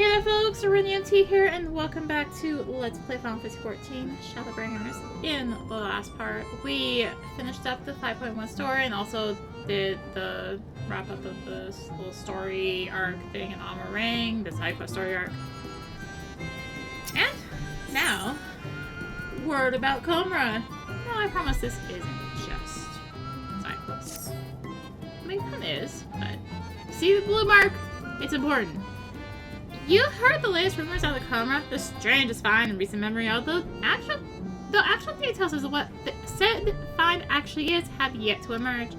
Hey there folks, rinimt here, and welcome back to Let's Play Famfrit 14, Shadowbringers. In the last part, we finished up the 5.1 story and also did the wrap-up of this little story arc thing in Armor Ring, the side quest story arc. And now, word about Comra. No, I promise this isn't just side quests. I mean, it is, but see the blue mark? It's important. You heard the latest rumors out of Comra, the strangest find in recent memory, although actual details of what the said find actually is have yet to emerge.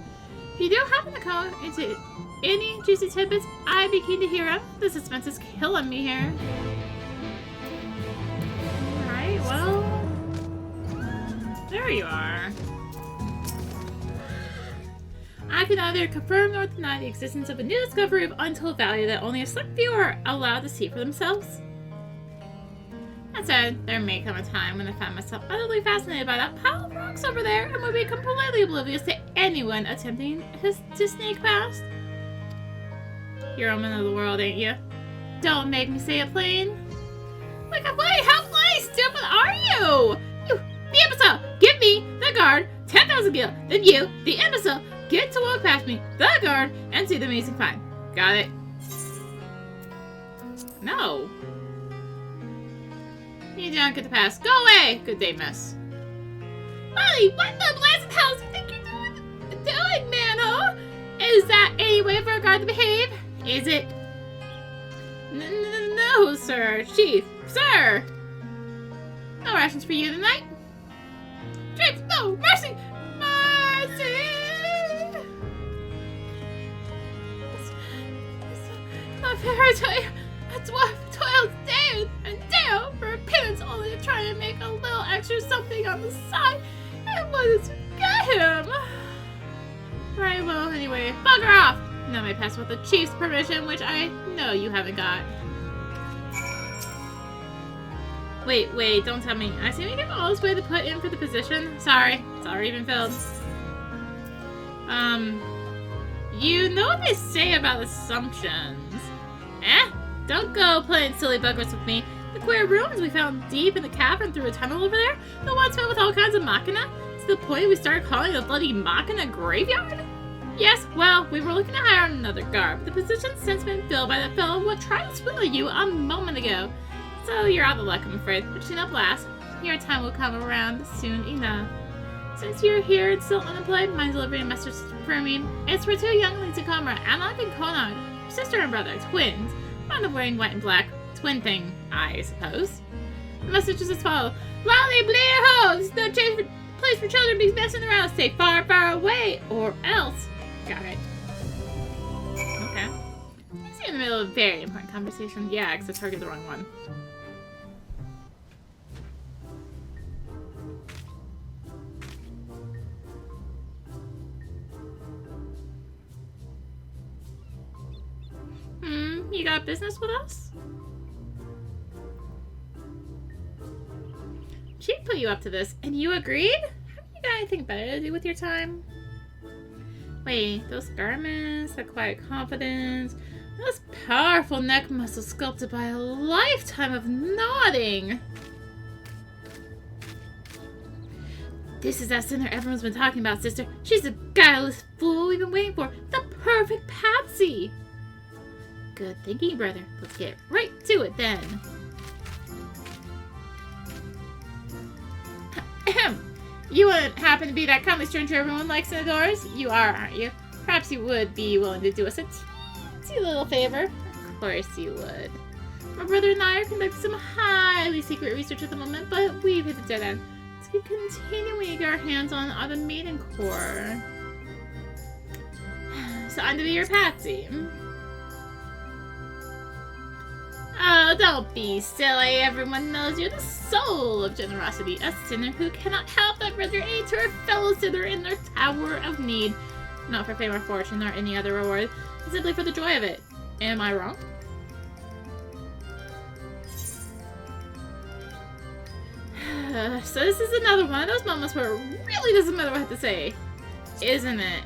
If you do happen to come into any juicy tidbits, I'd be keen to hear them. The suspense is killing me here. Alright, well, there you are. I can neither confirm nor deny the existence of a new discovery of untold value that only a select few are allowed to see for themselves. That said, there may come a time when I find myself utterly fascinated by that pile of rocks over there and would be completely oblivious to anyone attempting to sneak past. You're a man of the world, ain't you? Don't make me say it plain. Wait, how bloody stupid are you? You, the imbecile, give me the guard 10,000 gil, then you, the imbecile, get to walk past me, the guard, and see the amazing find. Got it? No. You don't get to pass. Go away! Good day, miss. Molly, what the blasted hell do you think you're doing, man-ho? Is that any way for a guard to behave? Is it? No, sir. Chief. Sir! No rations for you tonight. Chief, no! Mercy! Mercy! Not fair, I tell you. That's why I've toiled day and day out for a pittance, only to try and make a little extra something on the side, and wanted to get him. Right, well, anyway, bugger off! Now may pass with the chief's permission, which I know you haven't got. Wait, don't tell me. I seem to give all this way to put in for the position. Sorry, it's already been filled. You know what they say about assumptions. Don't go playing silly buggers with me. The queer ruins we found deep in the cavern through a tunnel over there, the ones filled with all kinds of machina, to the point we started calling the bloody machina graveyard? Yes, well, we were looking to hire another guard, but the position's since been filled by the fellow who tried to swindle you a moment ago. So you're out of luck, I'm afraid. But you know, blast, your time will come around soon enough. Since you're here and still unemployed, mind delivering a message for me. It's for two young ladies in Comra, Adblock and Konag, sister and brother, twins. Fond of wearing white and black. Twin thing, I suppose. The message is as follows. Loudly blear hoes! No place for children be messing around. Stay far, far away, or else. Got it. Okay. I see in the middle of a very important conversation. Yeah, because I targeted the wrong one. You got business with us? She put you up to this, and you agreed? Haven't you got anything better to do with your time? Wait, those garments, that quiet confidence, those powerful neck muscles sculpted by a lifetime of nodding. This is that sinner everyone's been talking about, sister. She's the guileless fool we've been waiting for. The perfect patsy. Good thinking, brother. Let's get right to it, then. Ahem. You wouldn't happen to be that kindly stranger everyone likes and adores? You are, aren't you? Perhaps you would be willing to do us a teensy little favor. Of course you would. My brother and I are conducting some highly secret research at the moment, but we've hit the dead end. So we continuing to get our hands on the maiden core. So I'm to be your patsy. Oh, don't be silly. Everyone knows you're the soul of generosity. A sinner who cannot help but render aid to her fellow sinner in their hour of need. Not for fame or fortune or any other reward. Simply for the joy of it. Am I wrong? So this is another one of those moments where it really doesn't matter what I have to say. Isn't it?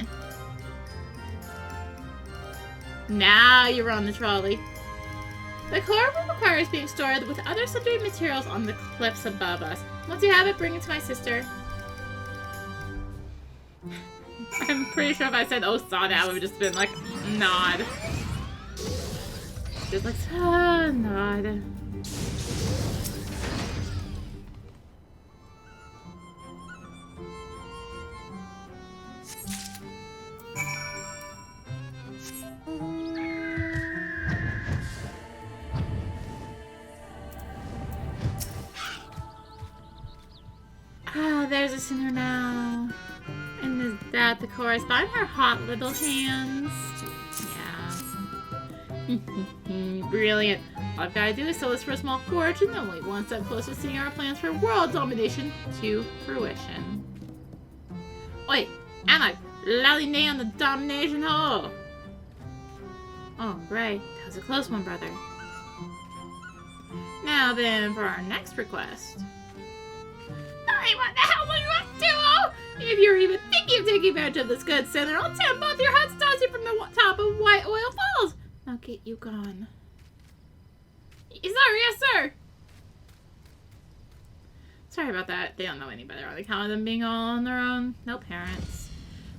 Now you're on the trolley. The core room requires being stored with other sundry materials on the cliffs above us. Once you have it, bring it to my sister. I'm pretty sure if I said, oh, saw that, I would have just been like, nod. Just like, nod. Ah, there's a sinner now. And is that the corresponding her hot little hands? Yeah. Brilliant. All I've got to do is sell this for a small fortune, and only one step closer to seeing our plans for world domination to fruition. Oi, Anna, loudly nay on the domination hole. Oh, right. That was a close one, brother. Now then, for our next request. Hey, what the hell are you up to? Oh, if you're even thinking of taking advantage of this good sinner, I'll tear both your heads, toss you from the top of White Oil Falls. I'll get you gone. Yes, sir. Sorry about that. They don't know any better on account of them being all on their own. No parents.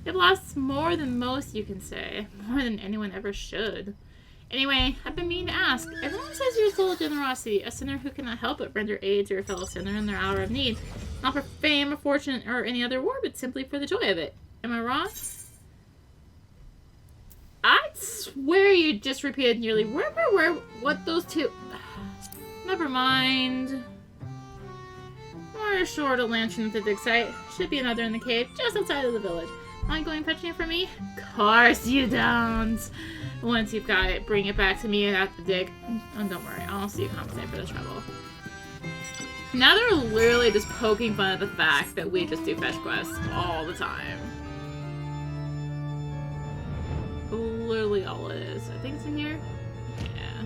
They've lost more than most, you can say. More than anyone ever should. Anyway, I've been meaning to ask. Everyone says you're full of generosity, a sinner who cannot help but render aid to your fellow sinner in their hour of need. Not for fame or fortune or any other reward, but simply for the joy of it. Am I wrong? I swear you just repeated nearly what those two... Never mind. More short a lantern at the dig site. Should be another in the cave, just outside of the village. Mind going fetching it for me? Course you don't. Once you've got it, bring it back to me and at the dig. And don't worry, I'll see you compensate for the trouble. Now they're literally just poking fun at the fact that we just do fetch quests all the time. Literally all it is. I think it's in here. Yeah.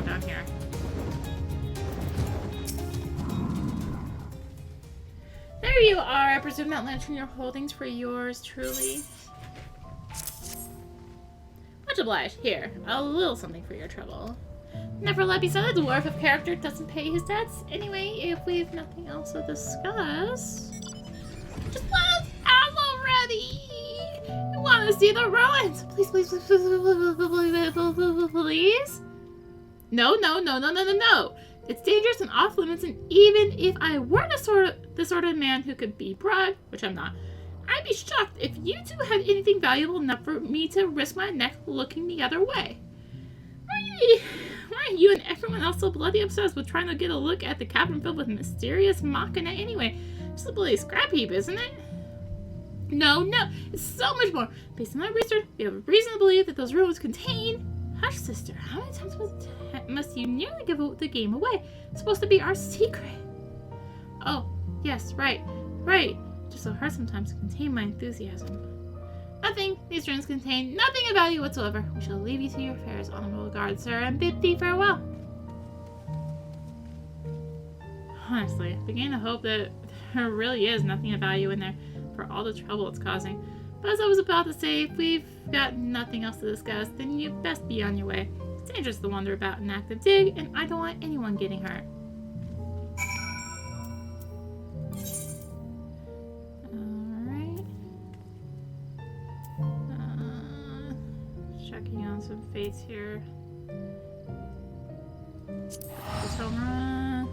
Down here. There you are. I presume that lantern you're holding's for yours truly. Much obliged. Here, a little something for your trouble. Never let be said a dwarf of character doesn't pay his debts. Anyway, if we've nothing else to discuss, just let us out already. You want to see the ruins? Please, please, please, please, please. No. It's dangerous and off limits, and even if I were the sort of man who could be bribed, which I'm not, I'd be shocked if you two had anything valuable enough for me to risk my neck looking the other way. Why are you and everyone else so bloody obsessed with trying to get a look at the cavern filled with mysterious machina anyway? Just a bloody scrap heap, isn't it? No, it's so much more. Based on my research, we have a reason to believe that those ruins contain... Hush, sister, how many times must you nearly give the game away? It's supposed to be our secret. Oh, yes, right. Just so hard sometimes to contain my enthusiasm. Nothing. These ruins contain nothing of value whatsoever. We shall leave you to your affairs, honorable guard, sir, and bid thee farewell. Honestly, I began to hope that there really is nothing of value in there for all the trouble it's causing. But as I was about to say, if we've got nothing else to discuss, then you'd best be on your way. It's dangerous to wander about an active dig, and I don't want anyone getting hurt. Alright. Checking on some fates here. Just home run.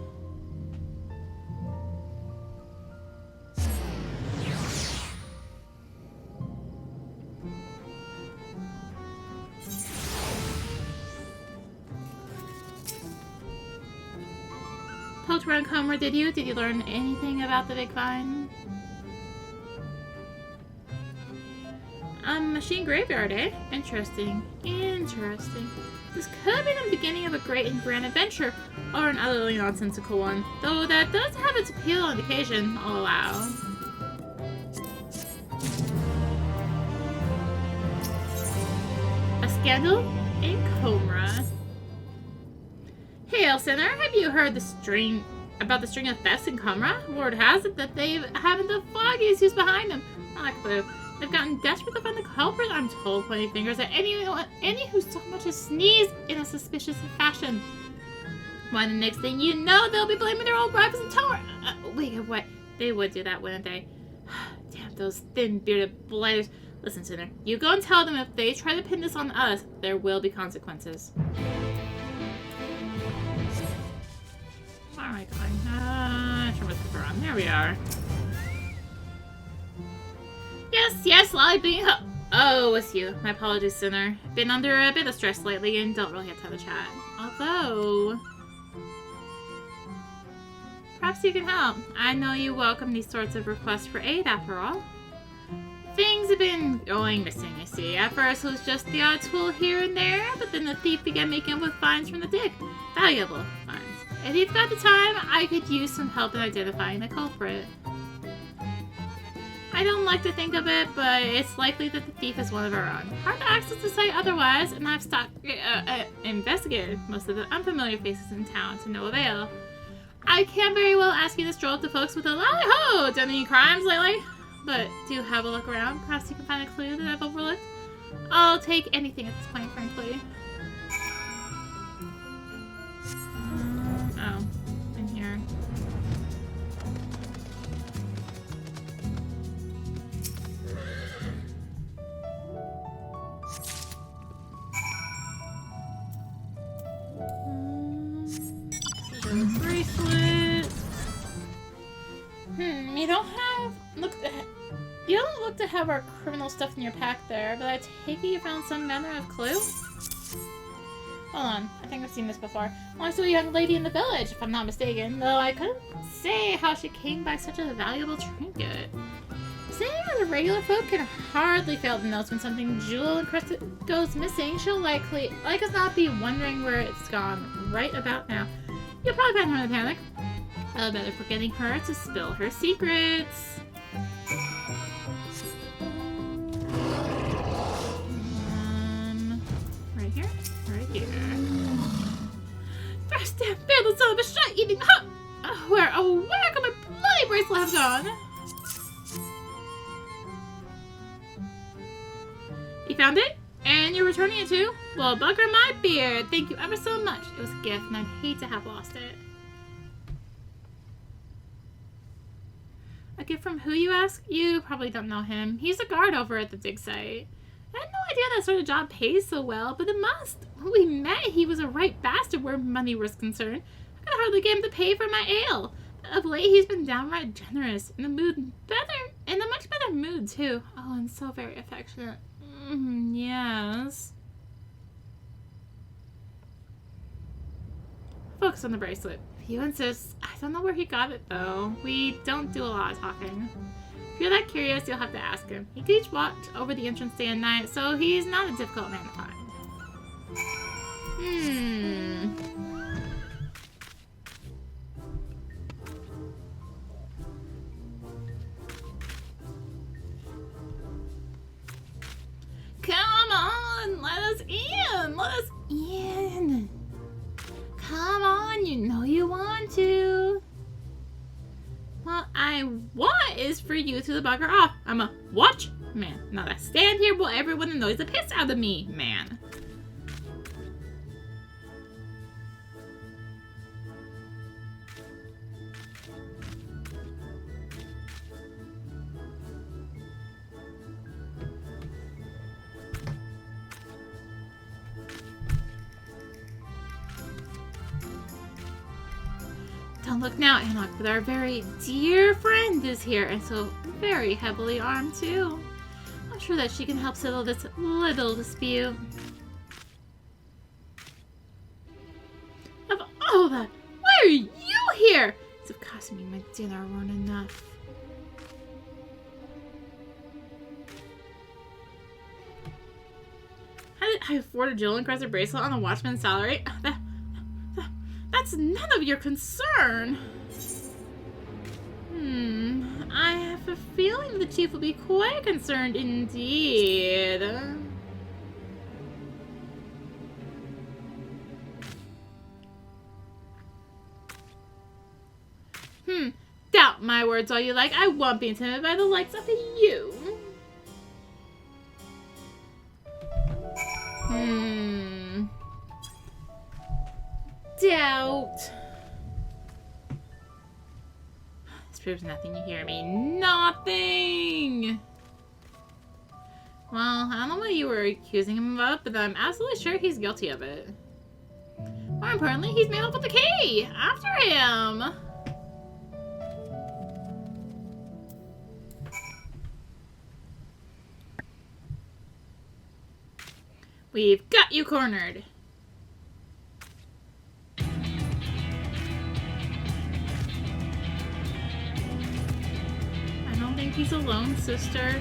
Poked around Comer, did you? Did you learn anything about the Big Vine? Machine graveyard, eh? Interesting. This could be the beginning of a great and grand adventure, or an utterly nonsensical one. Though that does have its appeal on occasion, I'll allow. scandal in Comra. Hail, Sinner, have you heard about the string of thefts in Comra? Word has it that they haven't the foggiest who's behind them. Not a clue. They've gotten desperate to find the culprit, I'm told, pointing fingers at any who so much as sneezed in a suspicious fashion. Why, the next thing you know, they'll be blaming their old rivals in tower. Wait, what? They would do that, wouldn't they? Damn those thin-bearded blighters. Listen, Sinner, you go and tell them if they try to pin this on us, there will be consequences. Where am I going? Turn my clicker on. There we are. Yes, Lolly being oh, it's you. My apologies, Sinner. Been under a bit of stress lately and don't really have time to chat. Although, perhaps you can help. I know you welcome these sorts of requests for aid, after all. Things have been going missing, I see. At first it was just the odd tool here and there, but then the thief began making with finds from the dig. Valuable finds. If you've got the time, I could use some help in identifying the culprit. I don't like to think of it, but it's likely that the thief is one of our own. Hard to access the site otherwise, and I've investigated most of the unfamiliar faces in town to no avail. I can't very well ask you to stroll up to folks with a lally-ho! Done any crimes lately? But do have a look around. Perhaps you can find a clue that I've overlooked. I'll take anything at this point, frankly. Oh, in here. Bracelet. You don't look to have our criminal stuff in your pack there, but I take it you found some manner of clue? Hold on, I think I've seen this before. Well, I saw a young lady in the village, if I'm not mistaken, though I couldn't say how she came by such a valuable trinket. Seeing as a regular folk can hardly fail to notice when something jewel-encrusted goes missing, she'll like us not be wondering where it's gone right about now. You'll probably find her in a panic. All better for getting her to spill her secrets. Right here? Right here. First damn fearless son of a shot-eating where could my bloody bracelet have gone? You found it? And you're returning it too? Well, bugger my beard. Thank you ever so much. It was a gift, and I'd hate to have lost it. A gift from who, you ask? You probably don't know him. He's a guard over at the dig site. I had no idea that sort of job pays so well, but it must. When we met, he was a right bastard where money was concerned. I could hardly get him to pay for my ale. Of late, he's been downright generous, in a much better mood too. Oh, and so very affectionate. Yes. Focus on the bracelet. If you insist. I don't know where he got it, though. We don't do a lot of talking. If you're that curious, you'll have to ask him. He keeps watch over the entrance day and night, so he's not a difficult man to find. Come on! Let us in! Let us in! Come on, you know you want to. What I want is for you to bugger off. I'm a watch man, not a stand here while everyone annoys the piss out of me, man. Don't look now, Adblock, but our very dear friend is here, and so very heavily armed, too. I'm sure that she can help settle this little dispute. Of all that, why are you here? As if costing me my dinner weren't enough. How did I afford a jewel-encrusted bracelet on a watchman's salary? That's none of your concern. I have a feeling the chief will be quite concerned indeed. my words all you like. I won't be intimidated by the likes of you. Doubt. This proves nothing. You hear me? Nothing! Well, I don't know what you were accusing him of, but I'm absolutely sure he's guilty of it. More importantly, he's made off with the key! After him! We've got you cornered. I don't think he's alone, sister.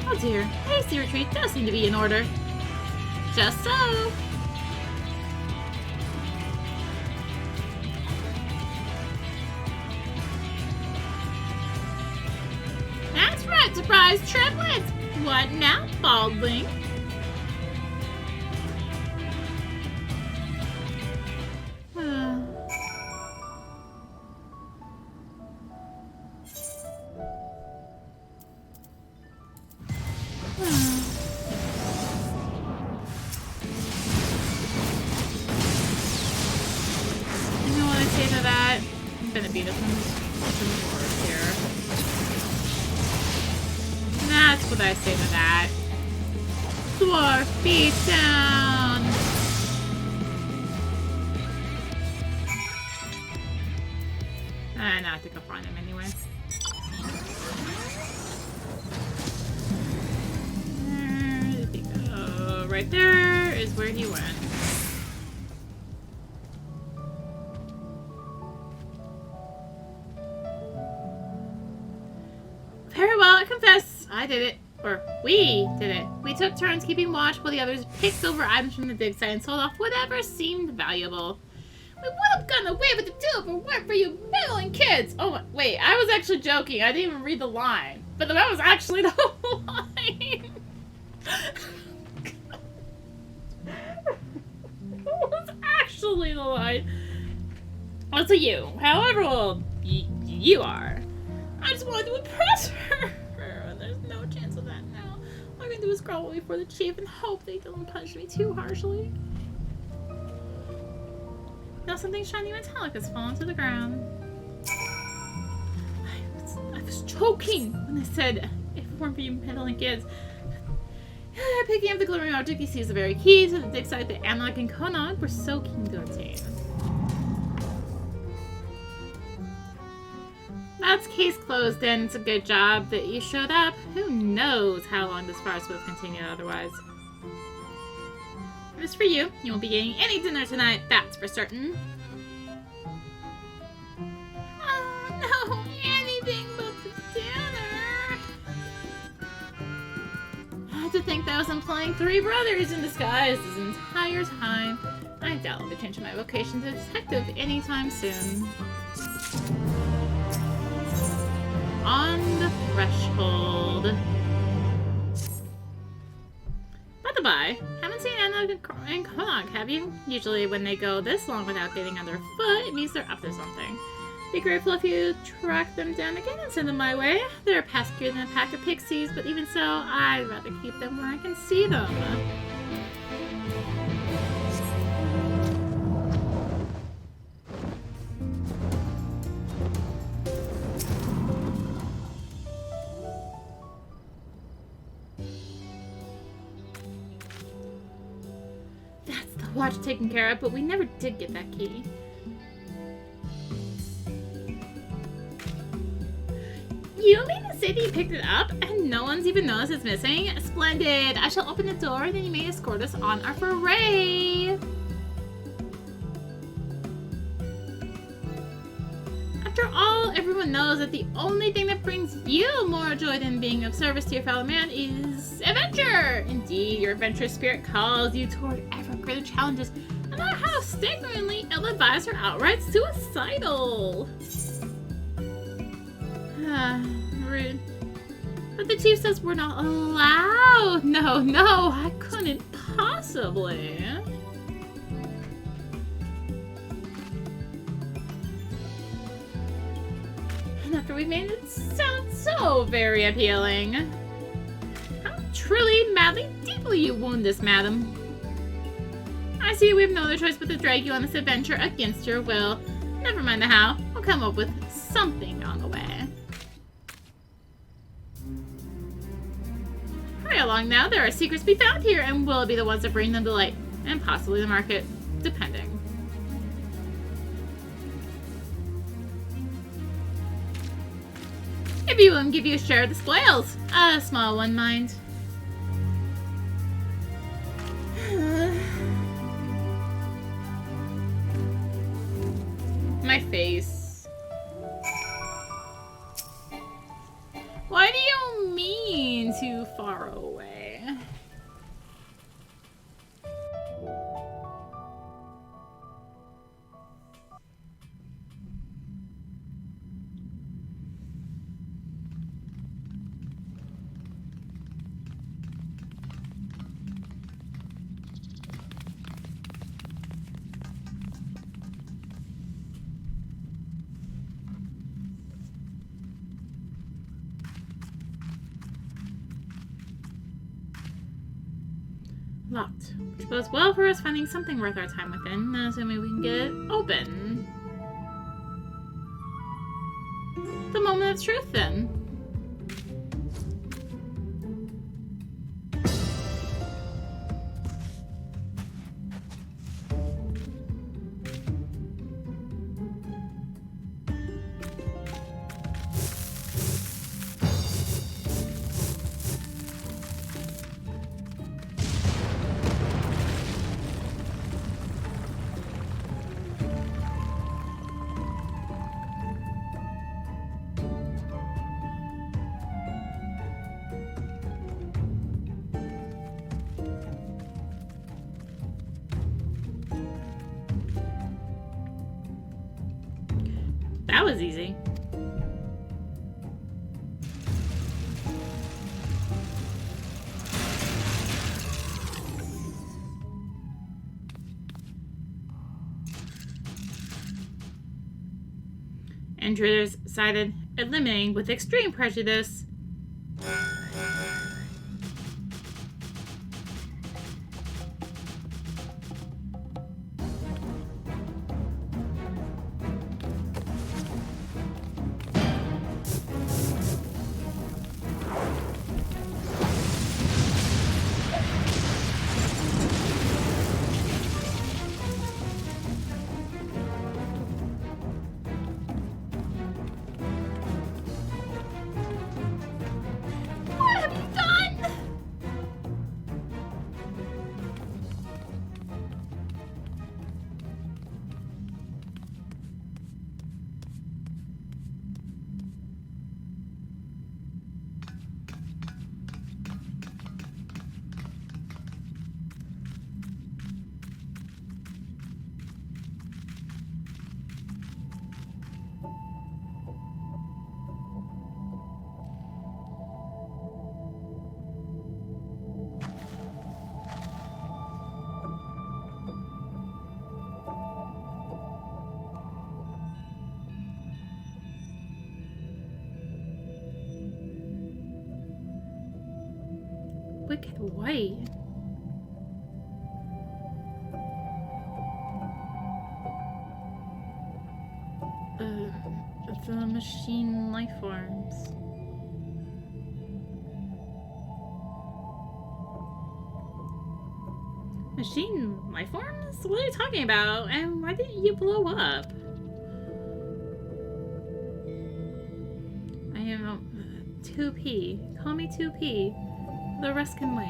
Oh dear, hasty retreat does seem to be in order. Just so. That's right, surprise triplets! What now, baldling? That's what I say to that. Dwarf beat down. No, I think I'll find him anyway. Where did he go? Right there is where he went. Very well, I confess. I did it. Or, we did it. We took turns keeping watch while the others picked over items from the dig site and sold off whatever seemed valuable. We would have gotten away with it too if it weren't for you meddling kids! Oh, wait, I was actually joking. I didn't even read the line. But that was actually the whole line. That was actually the line. Well, to you, however old you are. I just wanted to impress her. There's no chance of that now. All I can do is grovel before the chief and hope they don't punish me too harshly. Now something shiny metallic has fallen to the ground. I was joking when I said if it weren't for you meddling kids. Picking up the glimmering object, he sees the very key to the dig site that Adblock and Konog were so keen to obtain. That's case closed then. It's a good job that you showed up. Who knows how long this farce would have continued otherwise. As for you, you won't be getting any dinner tonight, that's for certain. Oh no, anything but the dinner. To think that I was employing 3 brothers in disguise this entire time. I doubt I'll be changing my vocation to detective anytime soon. On the threshold. By the by, haven't seen Adblock and Konog, have you? Usually when they go this long without getting on their foot, it means they're up to something. Be grateful if you track them down again and send them my way. They're peskier than a pack of pixies, but even so, I'd rather keep them where I can see them. Watch taken care of, but we never did get that key. You mean to say that you picked it up and no one's even noticed it's missing? Splendid! I shall open the door and then you may escort us on our foray! After all, everyone knows that the only thing that brings you more joy than being of service to your fellow man is adventure! Indeed, your adventurous spirit calls you toward ever greater challenges, no matter how staggeringly ill-advised or outright suicidal. Rude. But the chief says we're not allowed. No, I couldn't possibly. we've made it sound so very appealing. How truly, madly, deeply you wound this, madam. I see we have no other choice but to drag you on this adventure against your will. Never mind the how. We'll come up with something on the way. Hurry along now. There are secrets to be found here, and we'll be the ones that bring them to light. And possibly the market, depending. If you wouldn't give you a share of the spoils. A small one, mind. My face. What do you mean too far away? Locked, which bodes well for us finding something worth our time within, assuming we can get it open. The moment of truth, then. That was easy. Intruders cited, eliminating with extreme prejudice. Wicked white. The machine life forms. Machine life forms? What are you talking about? And why didn't you blow up? I am 2P. Call me 2P. The rest can wait.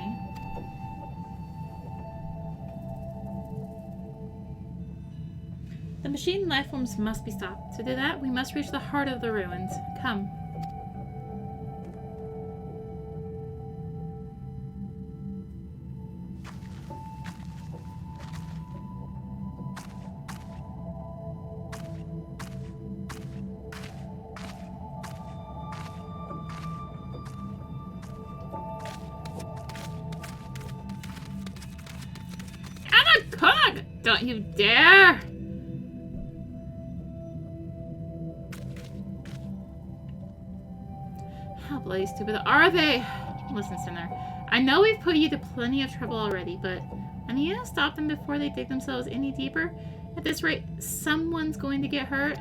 The machine life forms must be stopped. To do that, we must reach the heart of the ruins. Come. Anaconda! Don't you dare! How bloody stupid are they? Listen, Sinner. I know we've put you to plenty of trouble already, but I need to stop them before they dig themselves any deeper. At this rate, someone's going to get hurt.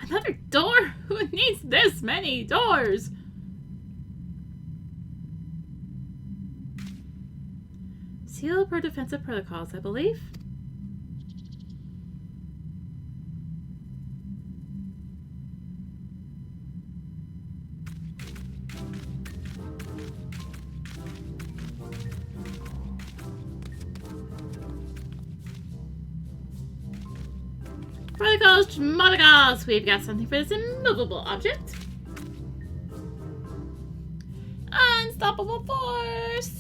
Another door? Who needs this many doors? Seal per defensive protocols, I believe. Protocols, monocols. We've got something for this immovable object. Unstoppable force.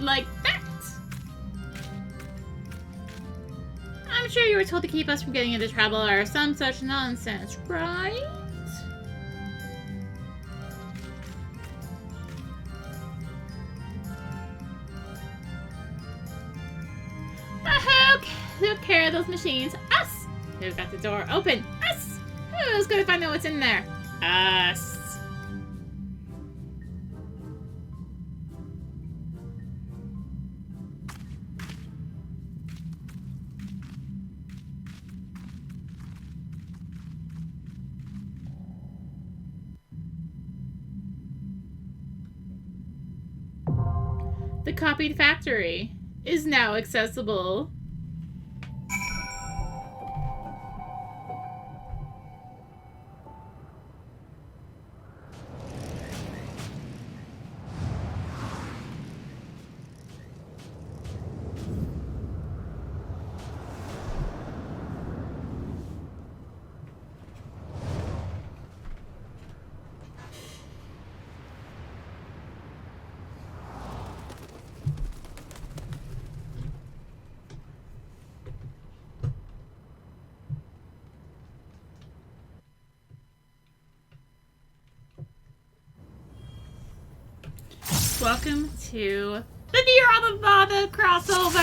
Like that. I'm sure you were told to keep us from getting into trouble or some such nonsense, right? Who took care of those machines? Us! Who got the door open? Us! Who's gonna find out what's in there? Us! The copied factory is now accessible. Welcome to the Nier Automata crossover!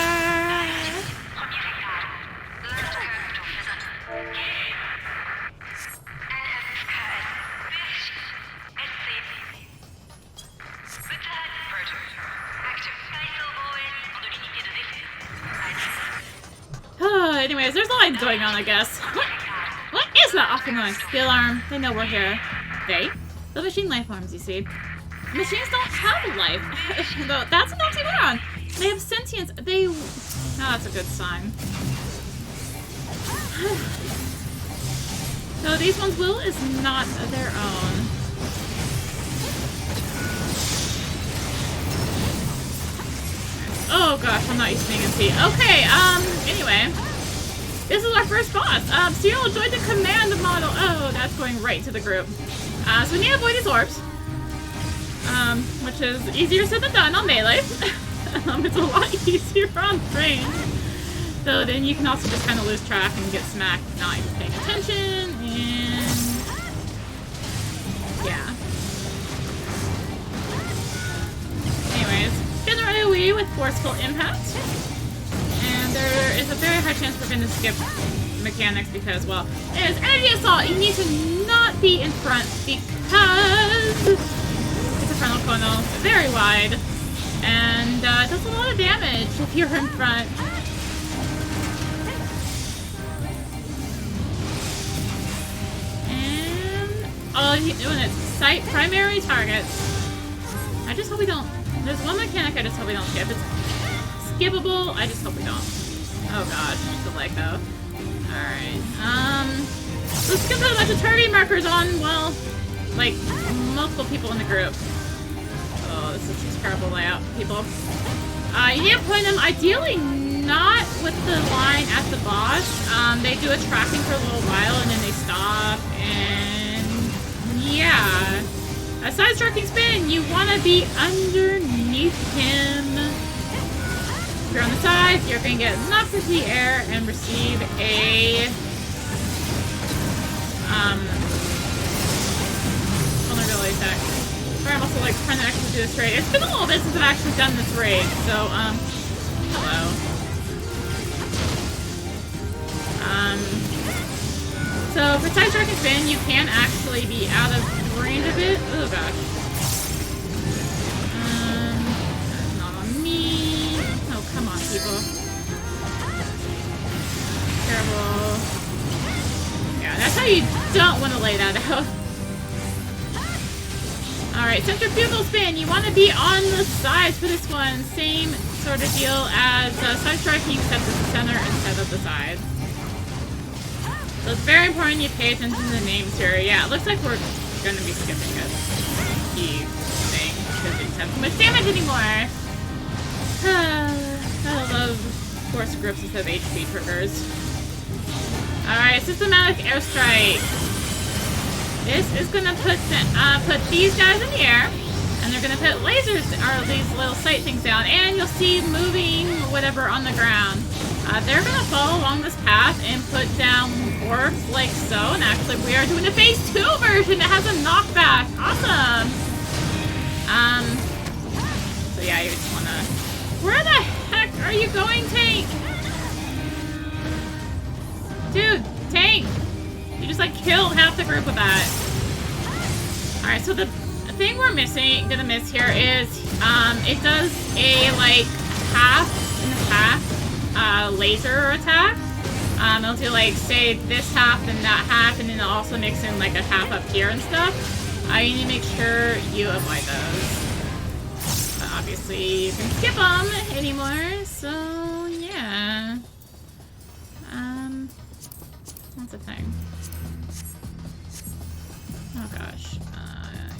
Anyways, there's a lot going on, I guess. What is that awful noise? The alarm. They know we're here. They? The machine life forms, you see. Machines don't have a life. That's an oxymoron. They have sentience. They... Oh, that's a good sign. So these ones' will is not their own. Oh gosh, I'm not used to being in seat. Okay, anyway. This is our first boss. Cyril joined the command model. Oh, that's going right to the group. So we need to avoid these orbs. Which is easier said than done on melee. It's a lot easier on range. So then you can also just kind of lose track and get smacked not even paying attention, and yeah. Anyways, general AoE with forceful impact. And there is a very high chance we're going to skip mechanics because, well, it is energy assault. You need to not be in front because it's a frontal conal, very wide, and it does a lot of damage if you're in front. And all you're doing is sight primary targets. I just hope we don't. There's one mechanic I just hope we don't skip. It's skippable. I just hope we don't. Oh gosh, the leg though. Alright. Let's skip a bunch of target markers on, well, like, multiple people in the group. Oh, this is a terrible layout, people. You need to point them, ideally not with the line at the boss. They do a tracking for a little while and then they stop, and yeah. A side striking spin, you want to be underneath him. If you're on the sides, you're going to get knocked into the air and receive a vulnerability attack. Sorry, I'm also like trying to actually do this raid. It's been a little bit since I've actually done this raid, so hello. So for side striking spin, you can actually be out of range of it. Oh gosh. Not on me. Oh, come on, people. Terrible. Yeah, that's how you don't want to lay that out. Alright, centrifugal spin. You want to be on the sides for this one. Same sort of deal as side striking, except at the center instead of the sides. So it's very important you pay attention to the names here. Yeah, it looks like we're going to be skipping a key thing because we don't have too much damage anymore. I love force grips instead of HP triggers. Alright, systematic airstrike. This is going to put these guys in the air, and they're going to put lasers, or these little sight things down, and you'll see moving whatever on the ground. They're going to follow along this path and put down orbs like so, and actually we are doing a phase 2 version that has a knockback. Awesome! So yeah, you just want to... Where the heck are you going, Tank? Dude, Tank! You just like killed half the group with that. Alright, so the thing we're gonna miss here is, it does a like half and half laser attack. It'll do like, say, this half and that half, and then it'll also mix in like a half up here and stuff. You need to make sure you avoid those. But obviously, you can skip them anymore, so yeah. What's the thing? Oh gosh. I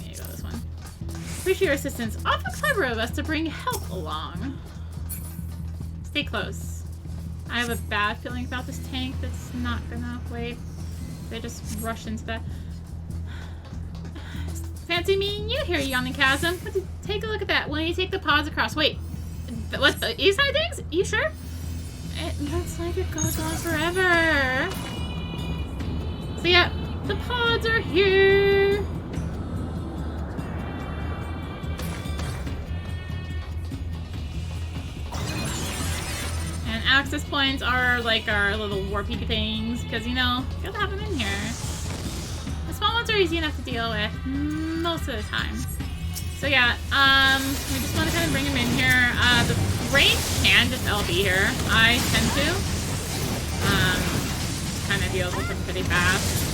need to go this one. Appreciate your assistance. Awful clever of us to bring help along. Stay close. I have a bad feeling about this tank that's not gonna wait. They just rush into that. Fancy meeting you here, yawning chasm. Take a look at that. When you take the pods across. Wait. What's the east side things? You sure? It looks like it goes on forever. So yeah, the pods are here. And access points are like our little warpy things, because you know, you gotta have them in here. The small ones are easy enough to deal with most of the time. So yeah, we just want to kind of bring them in here. The range can just LB here. I tend to. Kind of deals with them pretty fast.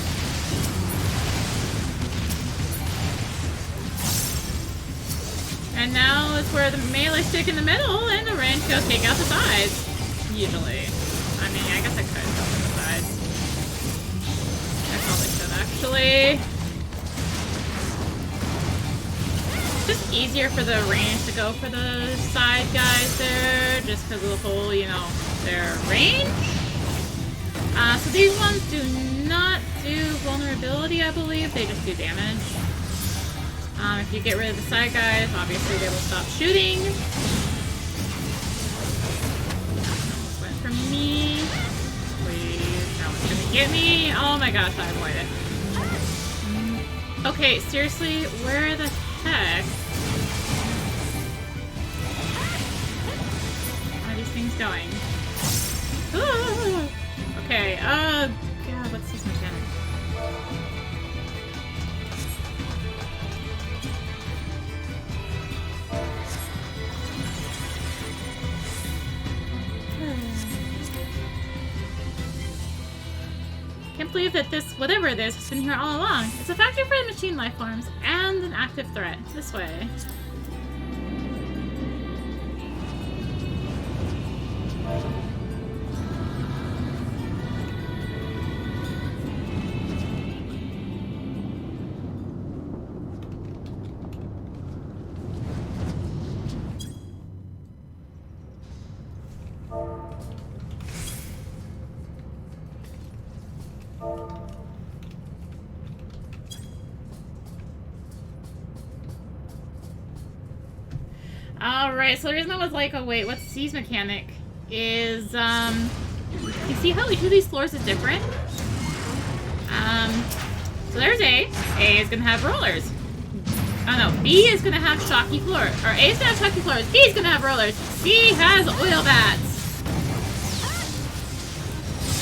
And now is where the melee stick in the middle and the range go take out the sides. Usually. I mean, I guess I could go for the sides. I probably should actually. It's just easier for the range to go for the side guys there, just because of the whole, you know, their range. So these ones do not do vulnerability, I believe. They just do damage. If you get rid of the side guys, obviously they will stop shooting. Get me! Oh my gosh, I avoided it. Okay, seriously, where the heck are these things going? Ooh. Okay, God, what's this mechanic? Can't believe that this, whatever it is, has been here all along. It's a factory for the machine life forms and an active threat. This way. Alright, so the reason I was like, oh wait, what's C's mechanic? Is, you see how each of these floors is different? So there's A. A is gonna have rollers. Oh no, B is gonna have shocky floors. Or A is gonna have shocky floors, B is gonna have rollers. C has oil bats.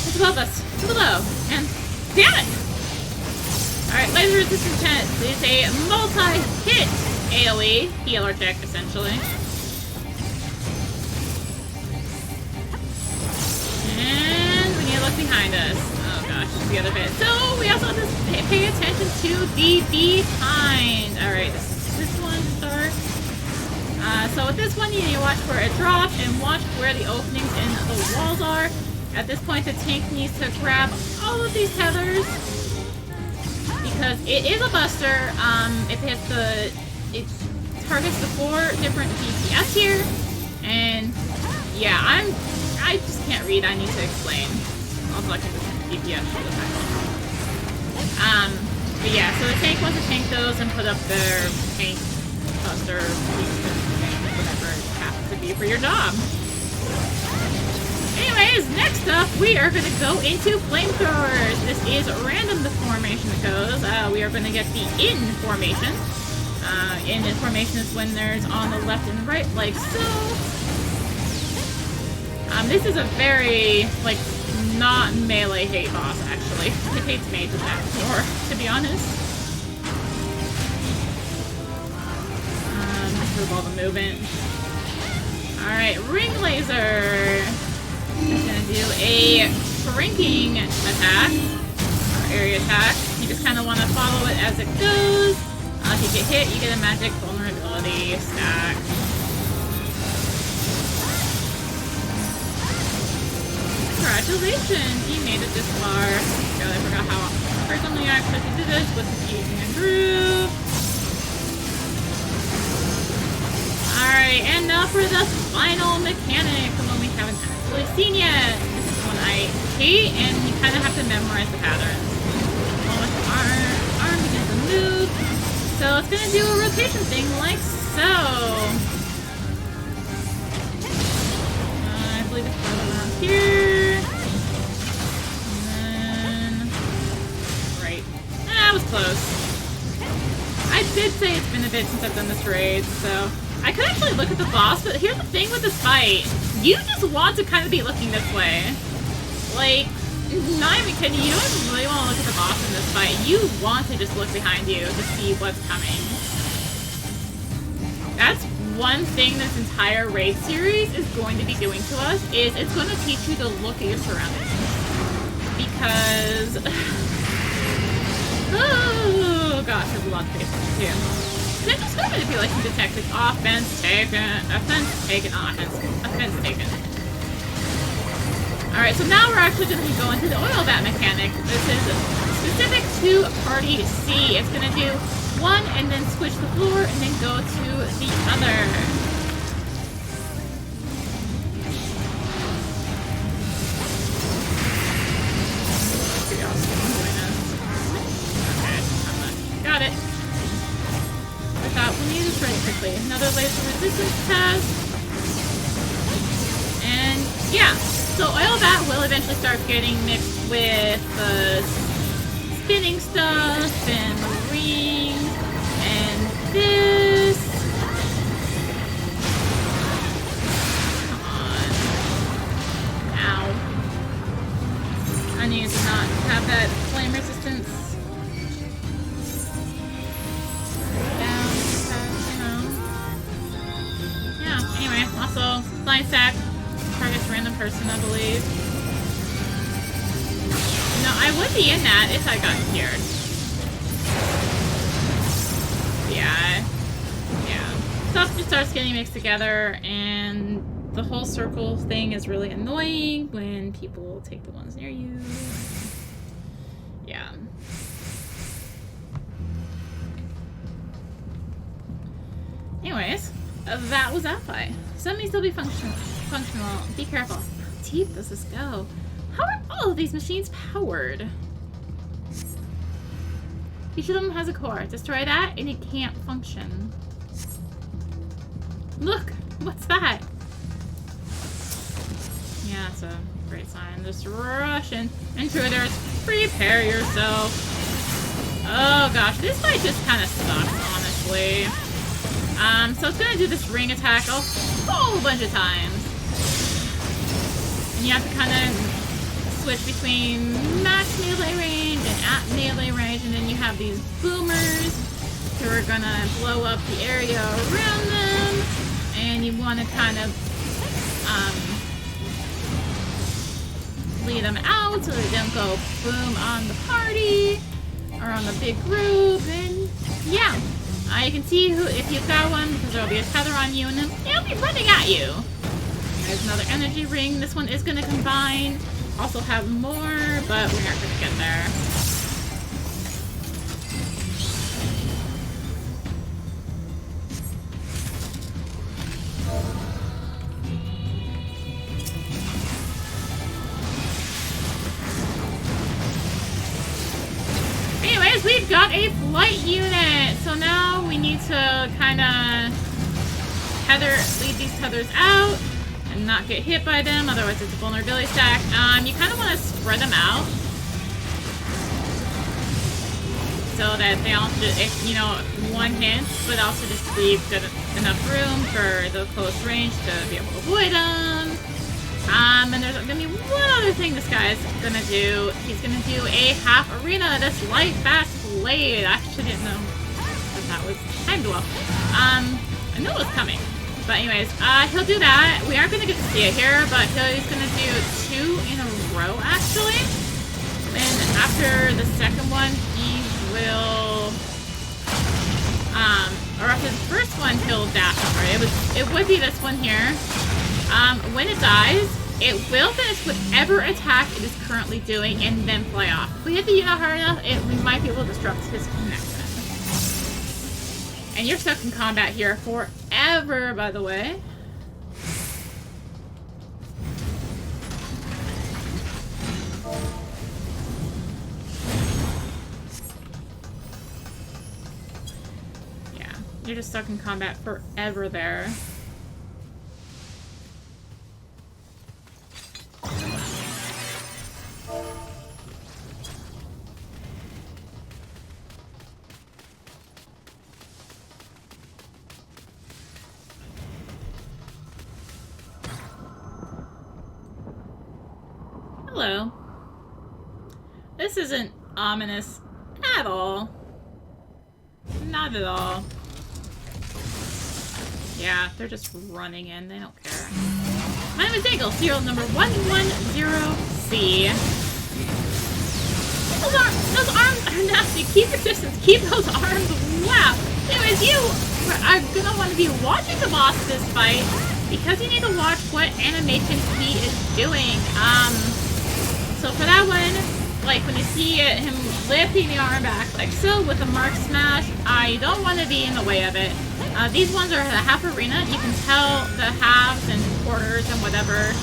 It's above us. It's below. And damn it! Alright, laser resistance chance is a multi-hit AoE healer check, essentially. And we need to look behind us. Oh gosh, the other bit. So we also have to pay attention to the behind. Alright, this one to start. So with this one, you need to watch where it drops and watch where the openings in the walls are. At this point, the tank needs to grab all of these tethers because it is a buster. It targets the 4 different DPS here, and yeah, I just can't read. I need to explain. Also, I can just DPS all the time. But yeah, so the tank wants to tank those and put up their tank buster, whatever it happens to be for your job. Anyways, next up, we are going to go into flamethrowers. This is random, the formation it goes. We are going to get the in formation. In formation is when there's on the left and right, like so. This is a very, like, not melee hate boss, actually. It hates mages more, to be honest. Improve all the movement. Alright, ring laser. It's gonna do a shrinking attack, or area attack. You just kind of want to follow it as it goes. If you get hit, you get a magic vulnerability stack. Congratulations, you made it this far. God, I forgot how personally I actually do this with using a groove. Alright, and now for the final mechanic, the one we haven't actually seen yet. This is one I hate, and you kind of have to memorize the patterns. One with the arm begins to move. So it's gonna do a rotation thing like so. I believe it's going around here. And then right. That was close. I did say it's been a bit since I've done this raid, so I could actually look at the boss, but here's the thing with this fight. You just want to kind of be looking this way. Like, not even kidding, you don't even really want to look at the boss in this fight. You want to just look behind you to see what's coming. That's one thing this entire raid series is going to be doing to us, is it's going to teach you to look at your surroundings. Because... oh gosh, there's a lot to pay attention to. It's just going to be like some detective. Offense taken, offense taken, offense taken. Alright, so now we're actually going to be going to the oil bat mechanic. This is specific to Party C. It's going to do one and then switch the floor and then go to the other. Pretty awesome. Okay, got it. I thought we needed this really quickly. Another laser resistance test. And yeah. So oil bat will eventually start getting mixed with the spinning stuff and the ring and this. Come on. Ow. I need to not have that flame resistance. Down, you know. Yeah, anyway, also, flying sack. Targets random person, I believe. No, I would be in that if I got here. Yeah. Stuff just starts getting mixed together, and the whole circle thing is really annoying when people take the ones near you. Yeah. Anyways, that was that fight. Some may still be functional. Be careful. How deep does this go? How are all of these machines powered? Each of them has a core. Destroy that and it can't function. Look! What's that? Yeah, it's a great sign. Just rush in. Intruders, prepare yourself. Oh gosh, this fight just kind of sucks, honestly. So it's gonna do this ring attack a whole bunch of times. And you have to kind of switch between max melee range and at melee range, and then you have these boomers who are gonna blow up the area around them, and you want to kind of lead them out so they don't go boom on the party or on the big group. And yeah, you can see who, if you've got one, because there'll be a tether on you, and then they'll be running at you. There's another energy ring. This one is going to combine. Also have more, but we're not going to get there. Anyways, we've got a flight unit. So now we need to kind of lead these tethers out and not get hit by them, otherwise it's a vulnerability stack. You kind of want to spread them out so that they all just, one hit, but also just leave enough room for the close range to be able to avoid them. And there's gonna be one other thing this guy's gonna do. He's gonna do a half arena, this light fast blade. I actually didn't know that was timed well. I knew it was coming. But anyways, he'll do that. We aren't going to get to see it here, but he's going to do 2 in a row, actually. And after the second one, he will... or after the first one, he'll dash over. It would be this one here. When it dies, it will finish whatever attack it is currently doing and then fly off. If we hit the unit hard enough, we might be able to disrupt his connection. And you're stuck in combat here forever, by the way. Yeah, you're just stuck in combat forever there. Hello. This isn't ominous at all. Not at all. Yeah, they're just running in. They don't care. My name is Daigle, serial number 110C. Those arms are nasty. Keep your distance. Keep those arms. Wow. Anyways, you are gonna want to be watching the boss this fight because you need to watch what animation he is doing. So for that one, like when you see him lifting the arm back like so with a mark smash, I don't want to be in the way of it. These ones are the half arena. You can tell the halves and quarters and whatever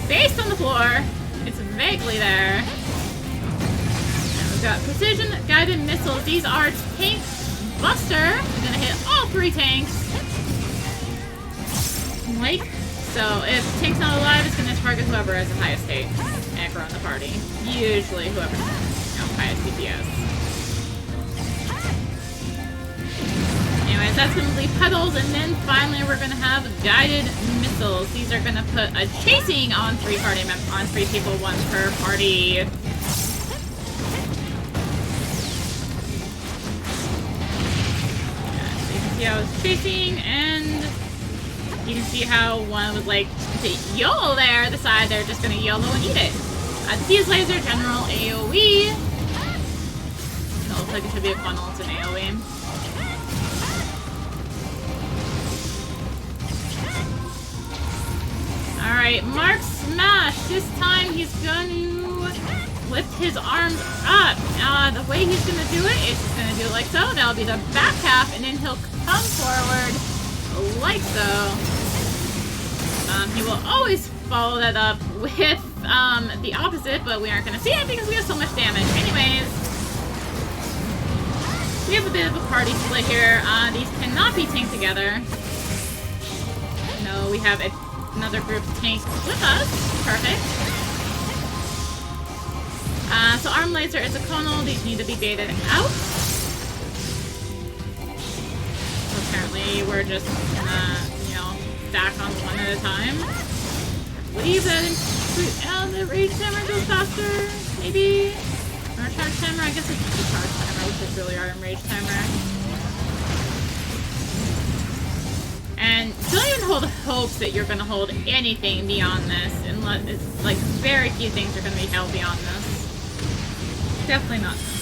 based on the floor. It's vaguely there. And we've got precision guided missiles. These are tank buster. We're gonna hit all 3 tanks. Like so, if the tank's not alive, it's gonna target whoever has the highest state anchor on the party. Usually whoever, highest DPS. Anyways, that's gonna leave puddles, and then finally we're gonna have guided missiles. These are gonna put a chasing on 3 people, 1 per party. See how it's chasing, and you can see how one was like, YOLO there, decide they're just gonna YOLO and eat it. These laser general AoE. It looks like it should be a funnel, it's an AoE. Alright, Mark Smash. This time he's gonna lift his arms up. The way he's gonna do it is he's gonna do it like so. That'll be the back half, and then he'll come forward like so. He will always follow that up with the opposite, but we aren't gonna see it because we have so much damage. Anyways, we have a bit of a party split here. These cannot be tanked together. No, we have another group tank with us. Perfect. So arm laser is a conal. These need to be baited out. So apparently we're just gonna, stack on one at a time. I believe that the rage timer goes faster, maybe? Or charge timer? I guess it's just a charge timer, which is really our rage timer. And don't even hold hopes that you're gonna hold anything beyond this, unless it's like very few things are gonna be held beyond this. Definitely not something.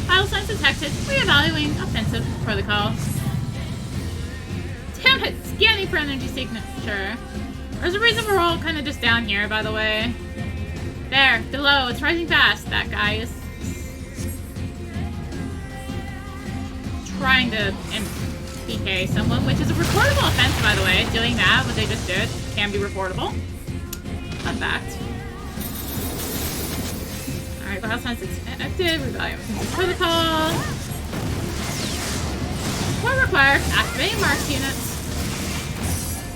Vital signs detected. Reevaluating offensive protocol. Damn it! Scanning for energy signature. There's a reason we're all kind of just down here, by the way. There, below. It's rising fast. That guy is trying to PK someone, which is a reportable offense, by the way. Doing that, what they just did, can be reportable. Fun fact. Alright, vital signs detected. Reevaluating protocol. What required? Activating marks units.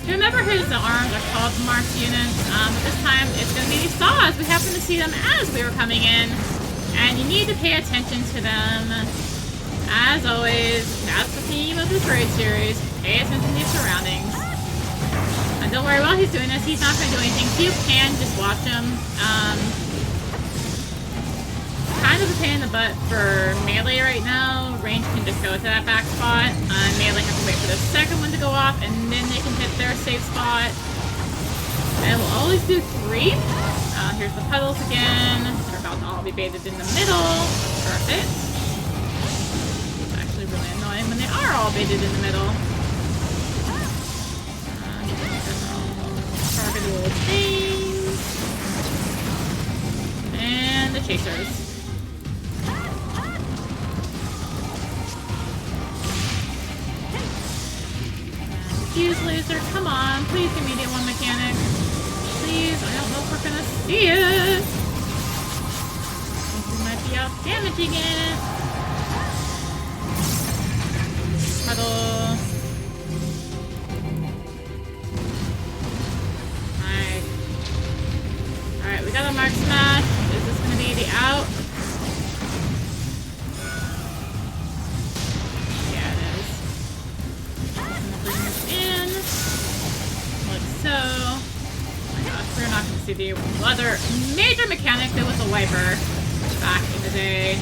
You remember his arms are called marks units, but this time it's going to be these saws. We happen to see them as we were coming in, and you need to pay attention to them. As always, that's the theme of this raid series. Pay attention to your surroundings. And don't worry, while he's doing this, he's not going to do anything. So you can just watch him. Kind of a pain in the butt for melee right now. Range can just go to that back spot. Melee have to wait for the second one to go off, and then they can hit their safe spot. And we'll always do 3. Here's the puddles again. They're about to all be baited in the middle. Perfect. It's actually really annoying when they are all baited in the middle. Targetable things. And the chasers. Fuse laser, come on, please give me the one mechanic. Please, I don't know if we're gonna see it. I think we might be out damaging it. Puddle. Alright. Alright, we got a mark smash. Is this gonna be the out? The other major mechanic that was a wiper back in the day.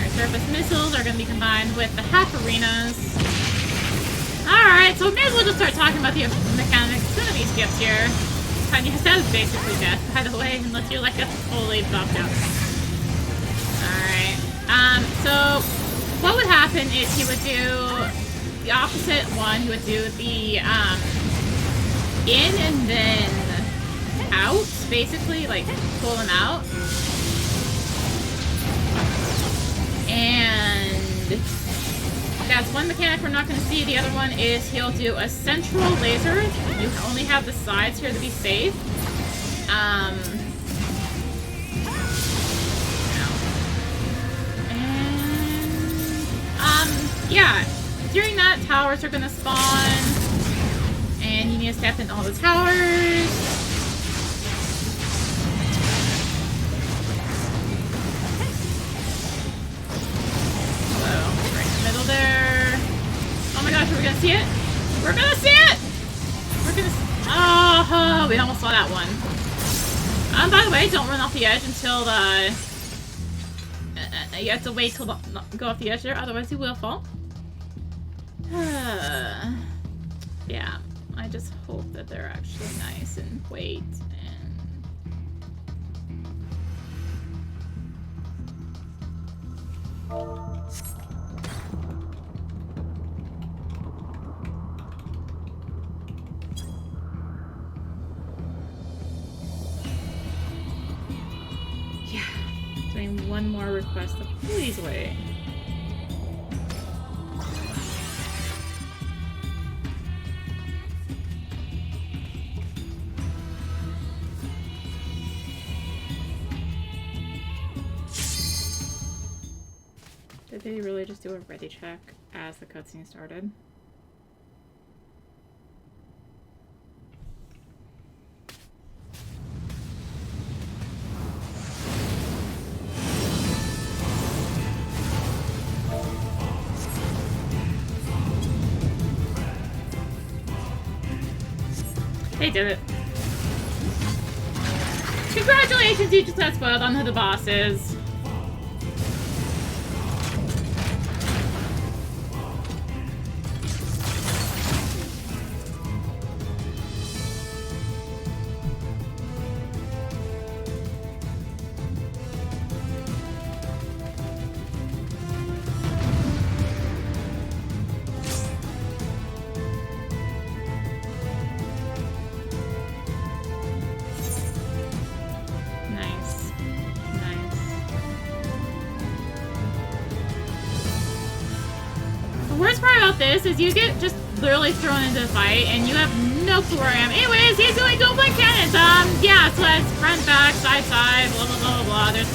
Our surface missiles are going to be combined with the half arenas. Alright, so we may as well just start talking about the mechanics. It's going to be skipped here. And yes, that is basically death, by the way, unless you're like a fully dropped down. Alright. So what would happen is he would do the opposite one. He would do the in and then out, basically, like pull him out. And that's one mechanic we're not going to see. The other one is he'll do a central laser. You only have the sides here to be safe. yeah, during that, towers are gonna spawn. And you need to step in all the towers. So, right in the middle there. Oh my gosh, are we gonna see it? We're gonna see it! We're gonna oh, we almost saw that one. By the way, don't run off the edge until the... you have to wait till the, go off the edge there, otherwise you will fall. Yeah, I just hope that they're actually nice and wait and... Yeah, doing one more request to please wait. Did they really just do a ready check as the cutscene started? They did it. Congratulations, you just got spoiled on who the boss is. This is you get just literally thrown into the fight and you have no clue where I am. Anyways, he's doing dual blink cannons. Yeah, so that's front, back, side, blah, blah, blah, blah. There's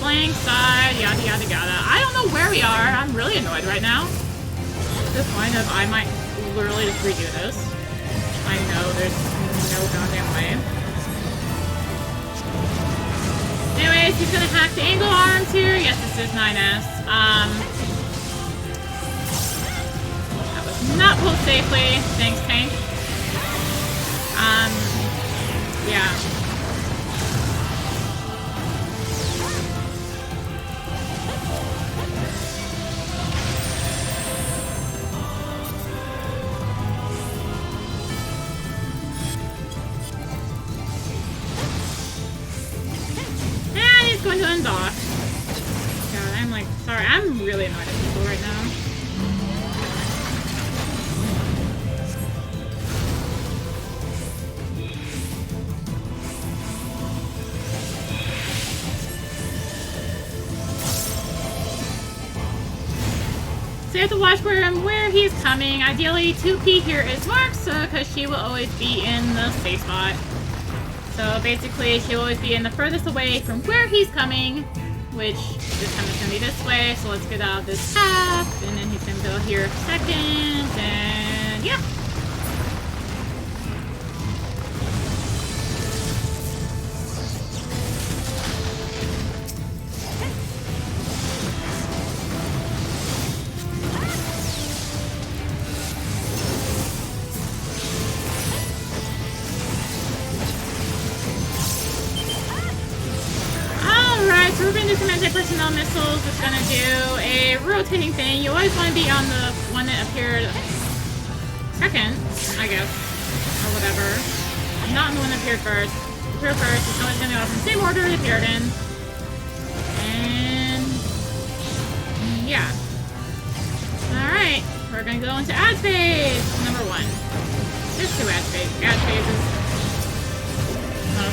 flank, side, yada, yada, yada. I don't know where we are. I'm really annoyed right now. To the point of I might literally just redo this. I know there's no goddamn way. Anyways, he's gonna hack the angle arms here. Yes, this is 9S. Not pulled safely. Thanks, tank. Yeah. And he's going to undock. God, I'm like, sorry, I'm really annoyed at people right now. So you have to watch where he's coming. Ideally, 2P here is marked, so because she will always be in the safe spot. So basically, she'll always be in the furthest away from where he's coming, which this time is going to be this way. So let's get out of this path, and then he's going to go here second, and yeah. So we're going to do some anti-personnel missiles. It's going to do a rotating thing. You always want to be on the one that appeared second, I guess, or whatever. Not on the one that appeared first. Appeared first. It's always going to go from the same order it appeared in. And yeah. Alright, we're going to go into ad phase number 1. There's 2 ad phases.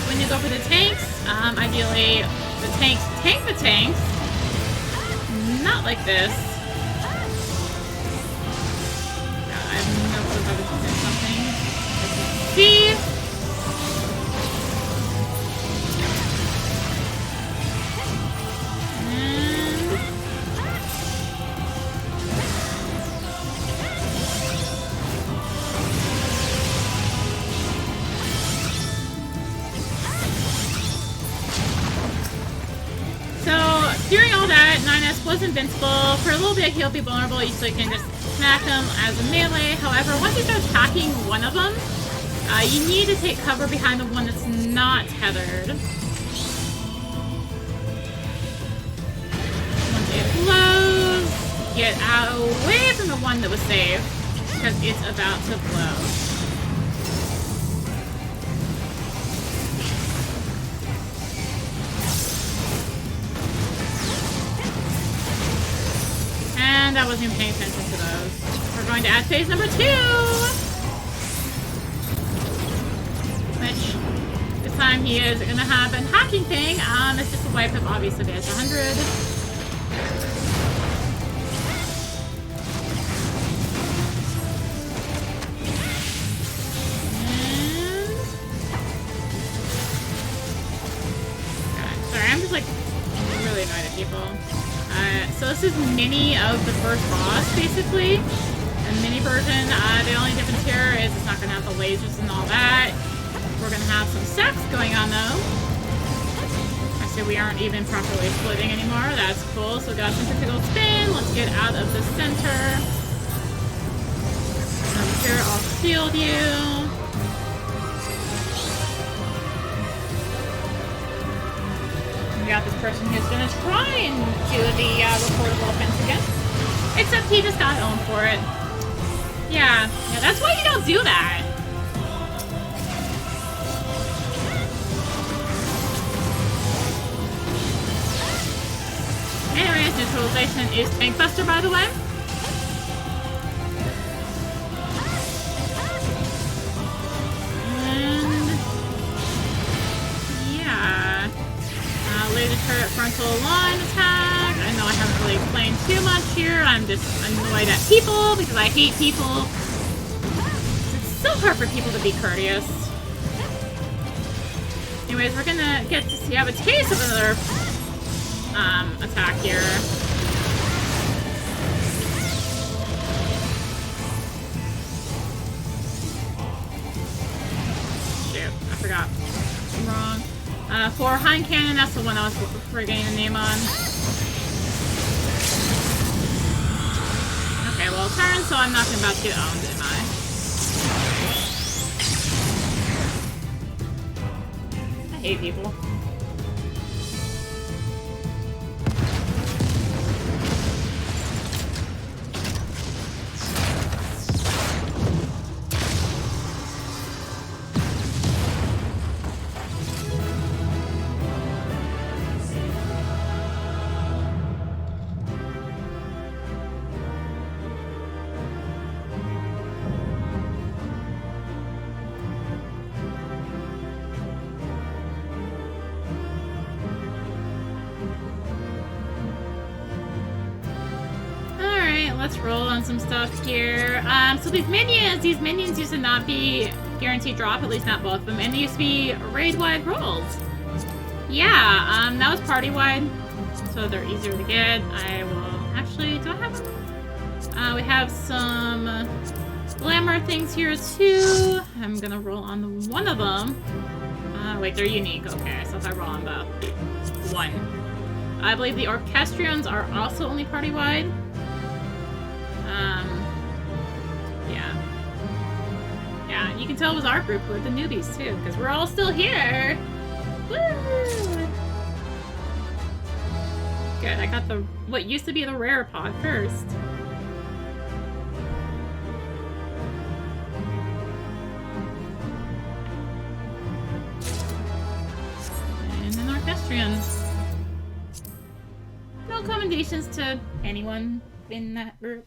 When you go for the tanks, ideally the tanks tank the tanks. Not like this. I have no clue how this is something. See? was invincible. For a little bit, he'll be vulnerable, so you can just smack him as a melee. However, once you start attacking one of them, you need to take cover behind the one that's not tethered. Once it blows, get away from the one that was saved, because it's about to blow. And I wasn't even paying attention to those. We're going to add phase number 2! Which, this time he is going to have an hacking thing. It's just a wipe up, obviously, there's 100. Sorry, I'm just like really annoyed at people. So this is mini of the first boss, basically. And the mini version, the only difference here is it's not going to have the lasers and all that. We're going to have some sex going on, though. I see we aren't even properly splitting anymore. That's cool. So we got a centrifugal spin. Let's get out of the center. Over here, I'll shield you. We got this person who's going to try and do the reportable offense again. Except he just got owned for it. Yeah, that's why you don't do that. Anyways, neutralization is Tankbuster, by the way. And yeah. Laser turret frontal line attack. I know I haven't really explained too much here. I'm just annoyed at people because I hate people. It's so hard for people to be courteous. Anyways, we're gonna get to see have a taste of another attack here. Shoot, I forgot. I'm wrong. For Hind Cannon, that's the one I was forgetting the name on. Okay, well, turn, so I'm not about to get owned, am I? I hate people. Let's roll on some stuff here. So these minions used to not be guaranteed drop, at least not both of them, and they used to be raid-wide rolls. Yeah, that was party-wide, so they're easier to get. I will actually, do I have them? We have some glamour things here too. I'm gonna roll on one of them. Wait, they're unique. Okay, so if I roll on the one. I believe the orchestrions are also only party-wide. Yeah, you can tell it was our group with the newbies too, because we're all still here. Woo! Good, I got the what used to be the rare pod first. And an orchestrion. No commendations to anyone in that group.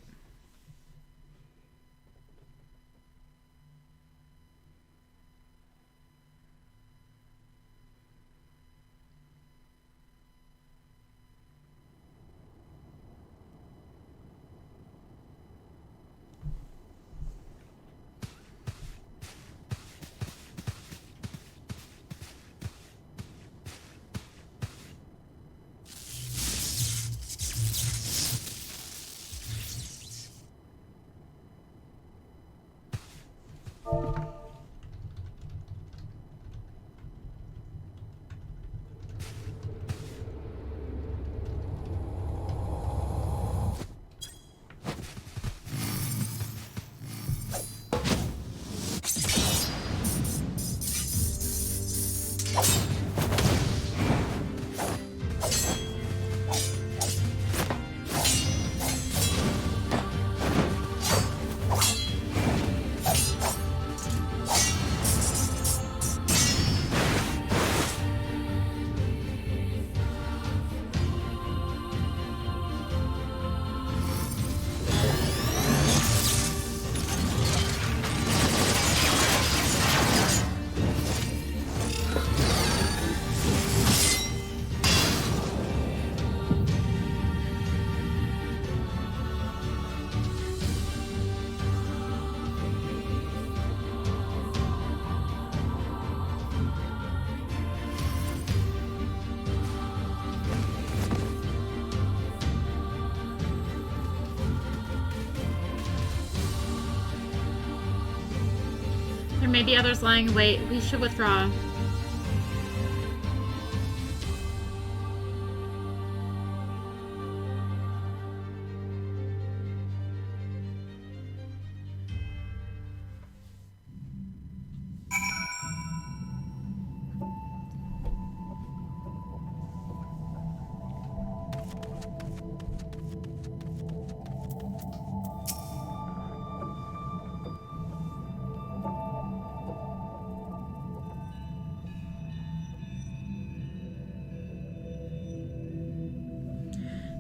may be others lying in wait. We should withdraw.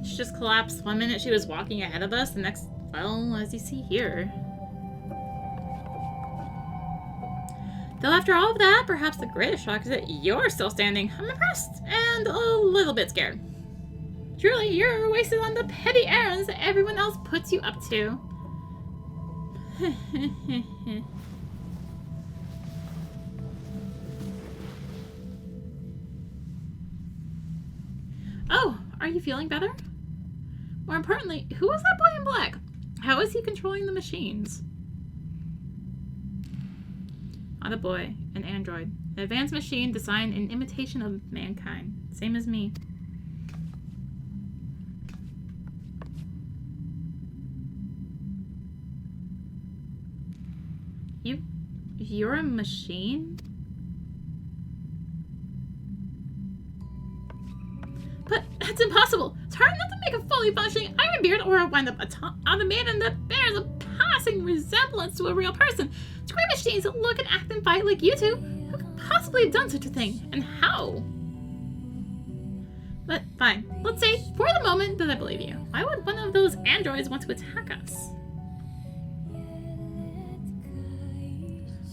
She just collapsed. 1 minute she was walking ahead of us, the next, well, as you see here. Though after all of that, perhaps the greatest shock is that you're still standing. I'm impressed and a little bit scared. Truly, you're wasted on the petty errands that everyone else puts you up to. Oh, are you feeling better? More importantly, who was that boy in black? How is he controlling the machines? Not a boy, an android. An advanced machine designed in imitation of mankind. Same as me. You're a machine? But that's impossible. It's hard enough to make a fully functioning Iron Beard or a wind-up automaton that bears a passing resemblance to a real person. Square machines that look and act and fight like you two. Who could possibly have done such a thing? And how? But fine. Let's say, for the moment, that I believe you. Why would one of those androids want to attack us?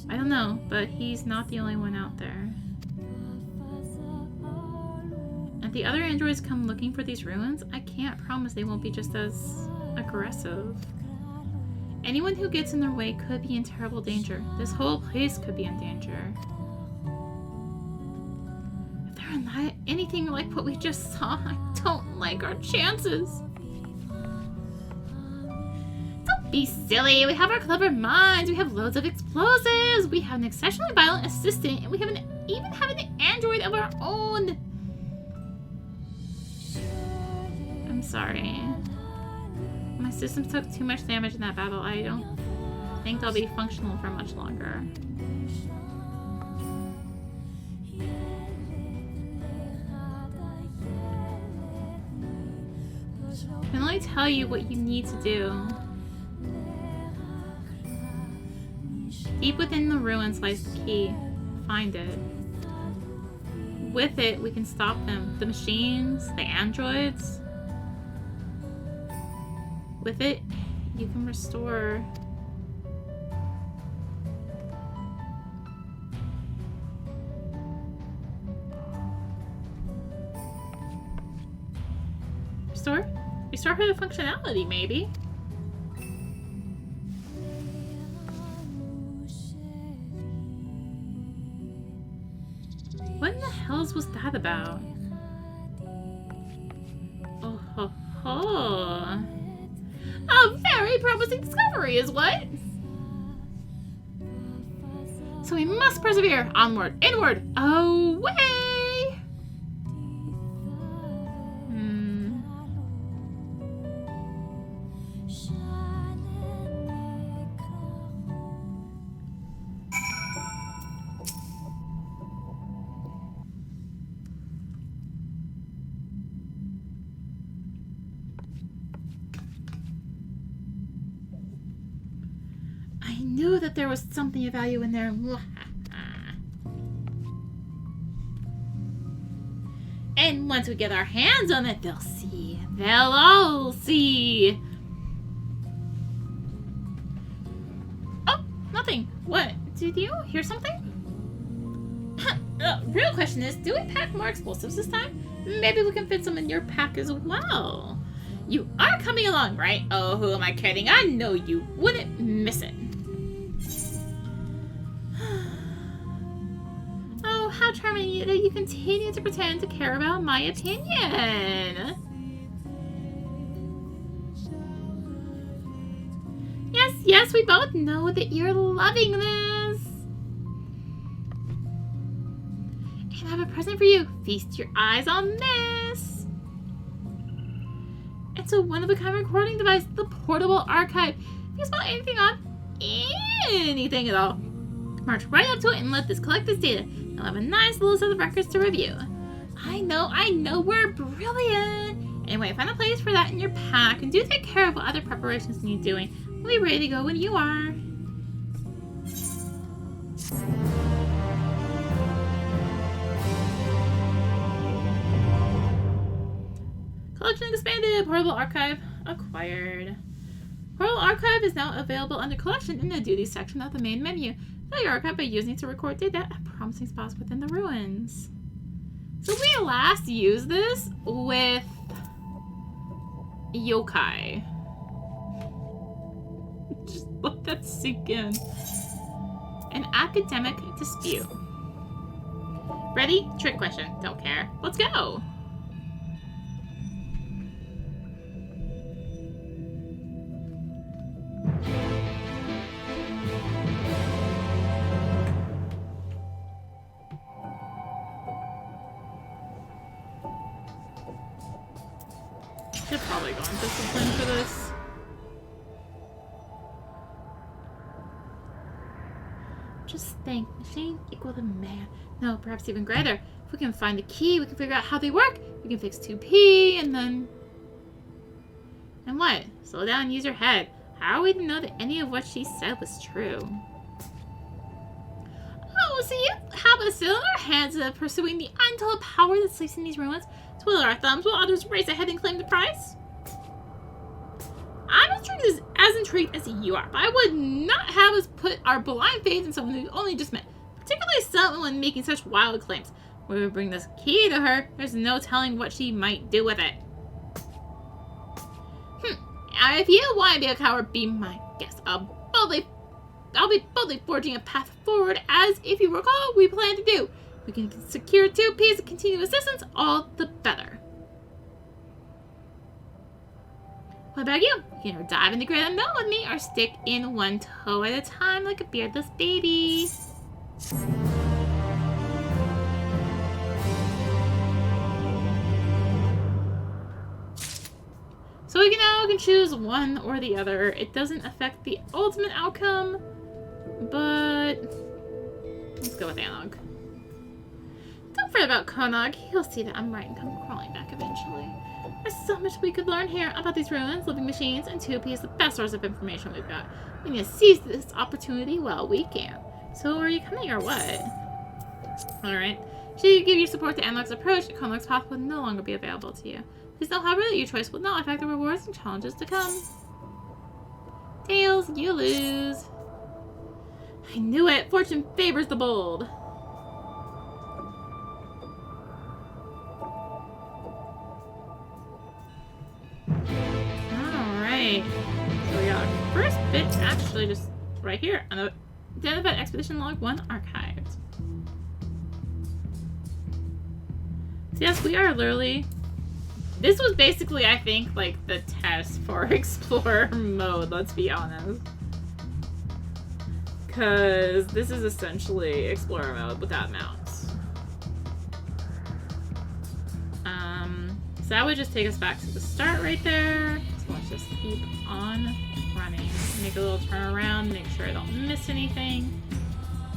I don't know, but he's not the only one out there. If the other androids come looking for these ruins, I can't promise they won't be just as aggressive. Anyone who gets in their way could be in terrible danger. This whole place could be in danger. If they're not anything like what we just saw, I don't like our chances. Don't be silly. We have our clever minds. We have loads of explosives. We have an exceptionally violent assistant, and we have even have an android of our own. I'm sorry. My systems took too much damage in that battle. I don't think they'll be functional for much longer. I can only tell you what you need to do. Deep within the ruins lies the key. Find it. With it, we can stop them. The machines, the androids. With it, you can restore. Restore her functionality, maybe. What in the hells was that about? Oh ho ho. A very promising discovery is what? So we must persevere. Onward, inward, away! I knew that there was something of value in there. And once we get our hands on it, they'll see. They'll all see. Oh, nothing. What? Did you hear something? Real question is, do we pack more explosives this time? Maybe we can fit some in your pack as well. You are coming along, right? Oh, who am I kidding? I know you wouldn't miss it. Oh, how charming that you continue to pretend to care about my opinion. Yes, we both know that you're loving this. present for you. Feast your eyes on this. It's a one-of-a-kind recording device, the portable archive. If you spell anything on anything at all, march right up to it and collect this data. You'll have a nice little set of records to review. I know, we're brilliant. Anyway, find a place for that in your pack and do take care of what other preparations need doing. We'll be ready to go when you are. Collection expanded. Portable archive acquired. Portable archive is now available under collection in the duties section of the main menu. Fill your archive by using it to record data at promising spots within the ruins. So we last used this with yokai. Just let that sink in. An academic dispute. Ready? Trick question. Don't care. Let's go. Should probably go on discipline for this. Just think, machine equal to man. No, perhaps even greater. If we can find the key, we can figure out how they work. We can fix 2P and then... And what? Slow down and use your head. How are we to know that any of what she said was true? Oh, so you have us still in our hands of pursuing the untold power that sleeps in these ruins. Twiddle our thumbs while others race ahead and claim the prize? I'm as intrigued as you are, but I would not have us put our blind faith in someone who only just met, particularly someone making such wild claims. When we bring this key to her, there's no telling what she might do with it. If you want to be a coward, be my guest. I'll be boldly forging a path forward, as, if you recall, we plan to do. We can secure 2 pieces of continuous distance, all the better. What about you? You can either dive into great unknown with me, or stick in one toe at a time like a beardless baby. So we now can choose one or the other. It doesn't affect the ultimate outcome, but let's go with Analog. Don't fret about Konog. He'll see that I'm right and come crawling back eventually. There's so much we could learn here about these ruins, living machines, and 2P is the best source of information we've got. We need to seize this opportunity while we can. So are you coming or what? Alright. Should you give your support to Analog's approach, Konog's path will no longer be available to you. Please know, however, that your choice will not affect the rewards and challenges to come. Tails, you lose. I knew it! Fortune favors the bold. Alright. So we got our first bit actually just right here on the Identified Expedition Log 1 archived. So yes, we are literally... This was basically, I think, like, the test for Explorer mode, let's be honest. Because this is essentially Explorer mode without mounts. So that would just take us back to the start right there. So let's just keep on running. Make a little turn around, make sure I don't miss anything.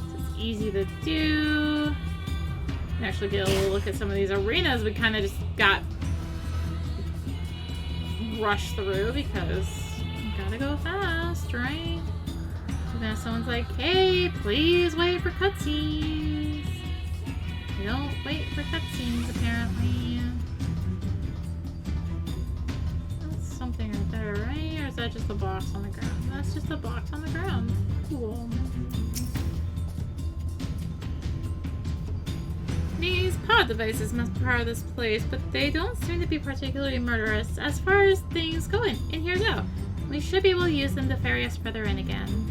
So it's easy to do. And actually get a little look at some of these arenas. We kind of just got rushed through because you gotta go fast, right? So then someone's like, hey, please wait for cutscenes. You don't wait for cutscenes, apparently. That's something right there, right? Or is that just a box on the ground? That's just a box on the ground. Cool. These pod devices must power this place, but they don't seem to be particularly murderous as far as things go in here go. We should be able to use them to ferry us further in again.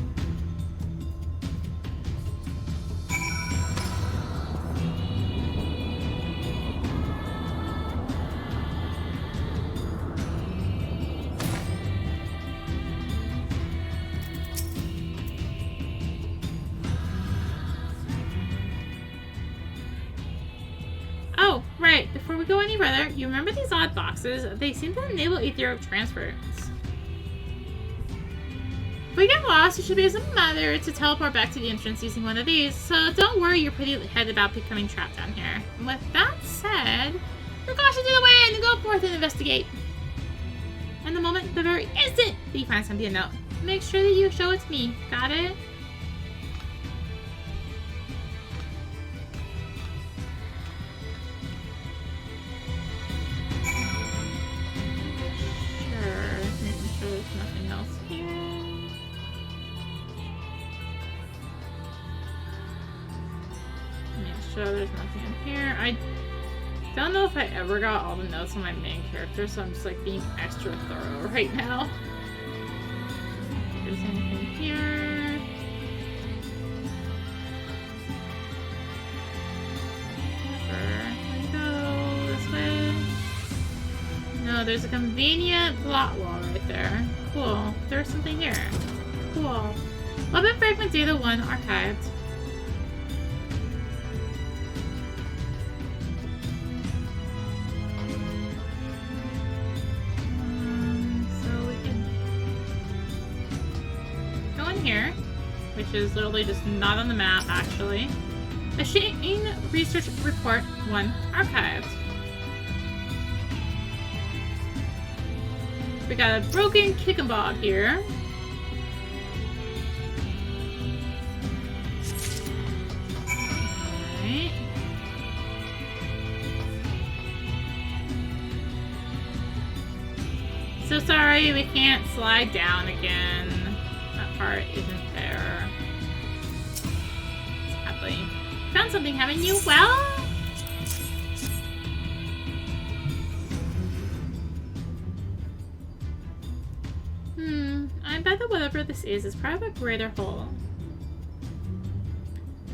we go any further, you remember these odd boxes? They seem to enable etheric transfers. If we get lost, you should be as a mother to teleport back to the entrance using one of these, so don't worry your pretty head about becoming trapped down here. And with that said, precaution to the way and go forth and investigate. And the moment, the very instant that you find something to know, make sure that you show it to me. Got it? Sure, there's nothing in here. I don't know if I ever got all the notes on my main character, so I'm just like being extra thorough right now. If there's anything here. Where we go? This way? No, there's a convenient plot wall right there. Cool. There's something here. Cool. Weapon Fragment Data 1 archived. Here, which is literally just not on the map, actually. Machine Research Report 1 archived. We got a broken kick and bob here. Alright. So sorry, we can't slide down again. Part isn't there. Sadly. Found something, haven't you? Well? I bet that whatever this is part of a greater whole.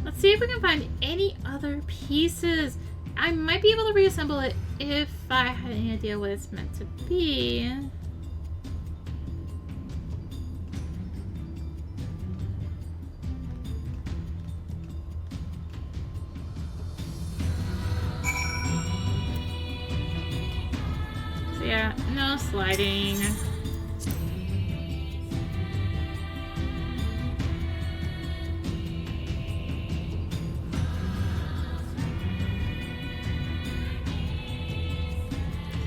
Let's see if we can find any other pieces. I might be able to reassemble it if I had any idea what it's meant to be. Yeah, no sliding.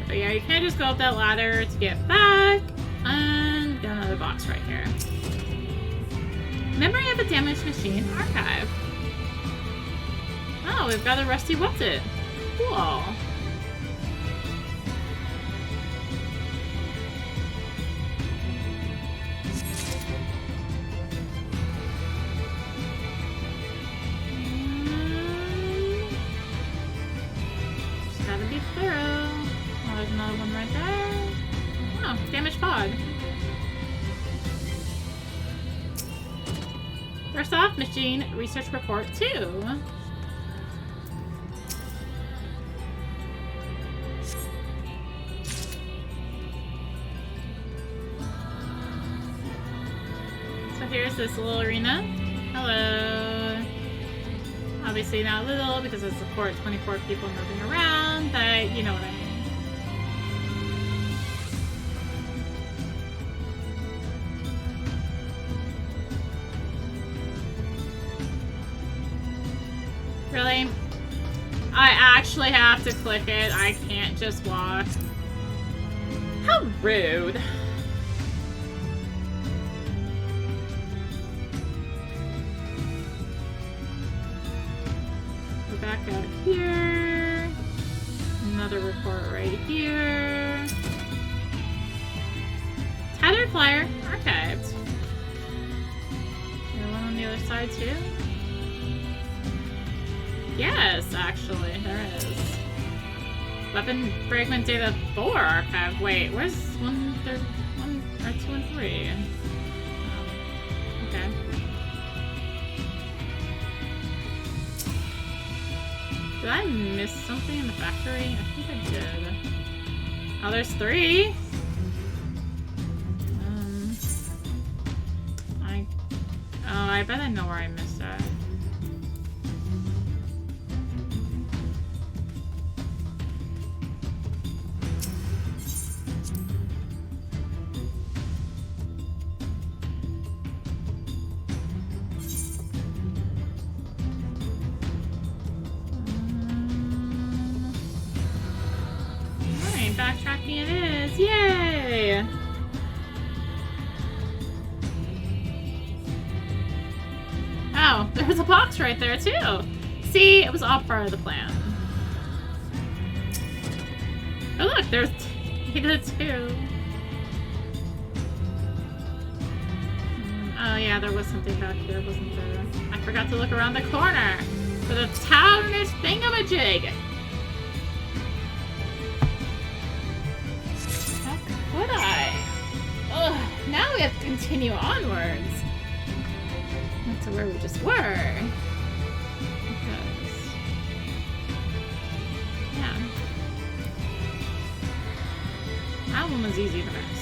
So yeah, you can't just go up that ladder to get back. And got another box right here. Memory of a damaged machine archive. Oh, we've got a rusty what's it. Cool. First off, Machine Research Report 2. So here's this little arena. Hello. Obviously not little because it's support 24 people moving around, but you know what I mean. Really? I actually have to click it. I can't just walk. How rude. Go back out here. Another report right here. Tattered flyer archived. Is there one on the other side too? Yes, actually, there is. Weapon Fragment Data 4 archive. Wait, where's 1, 2, and 3? Oh, okay. Did I miss something in the factory? I think I did. Oh, there's 3. I bet I know where I missed that. there's a box right there too. See, it was all part of the plan. Oh look, there's data too. Oh yeah, there was something back here, wasn't there? I forgot to look around the corner for the taverners thingamajig. How could I? Ugh, now we have to continue onwards. Not to where we just were. Because... yeah. That one was easy to miss.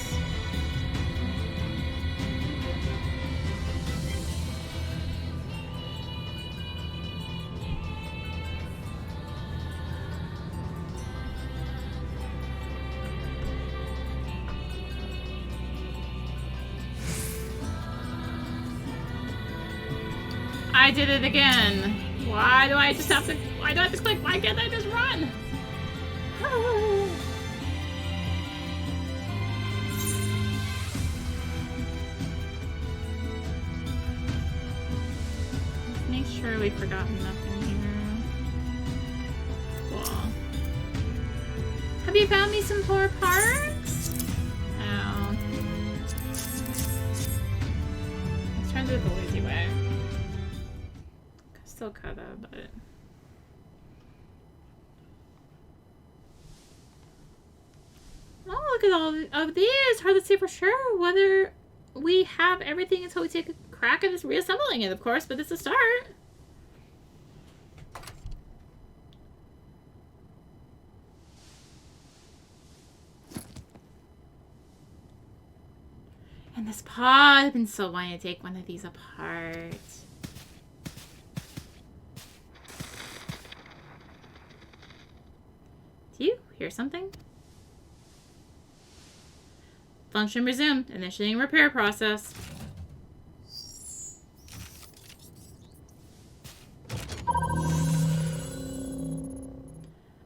I did it again. Why do I have to click? Why can't I just run? Let's make sure we've forgotten nothing here. Cool. Have you found me some more parts? Oh. Let's try to do it the lazy way. Still coulda, but... oh, look at all of these! Hard to say for sure whether we have everything until we take a crack at this reassembling it, of course, but it's a start. And this pod, I've been so wanting to take one of these apart. Do you hear something? Function resumed. Initiating repair process.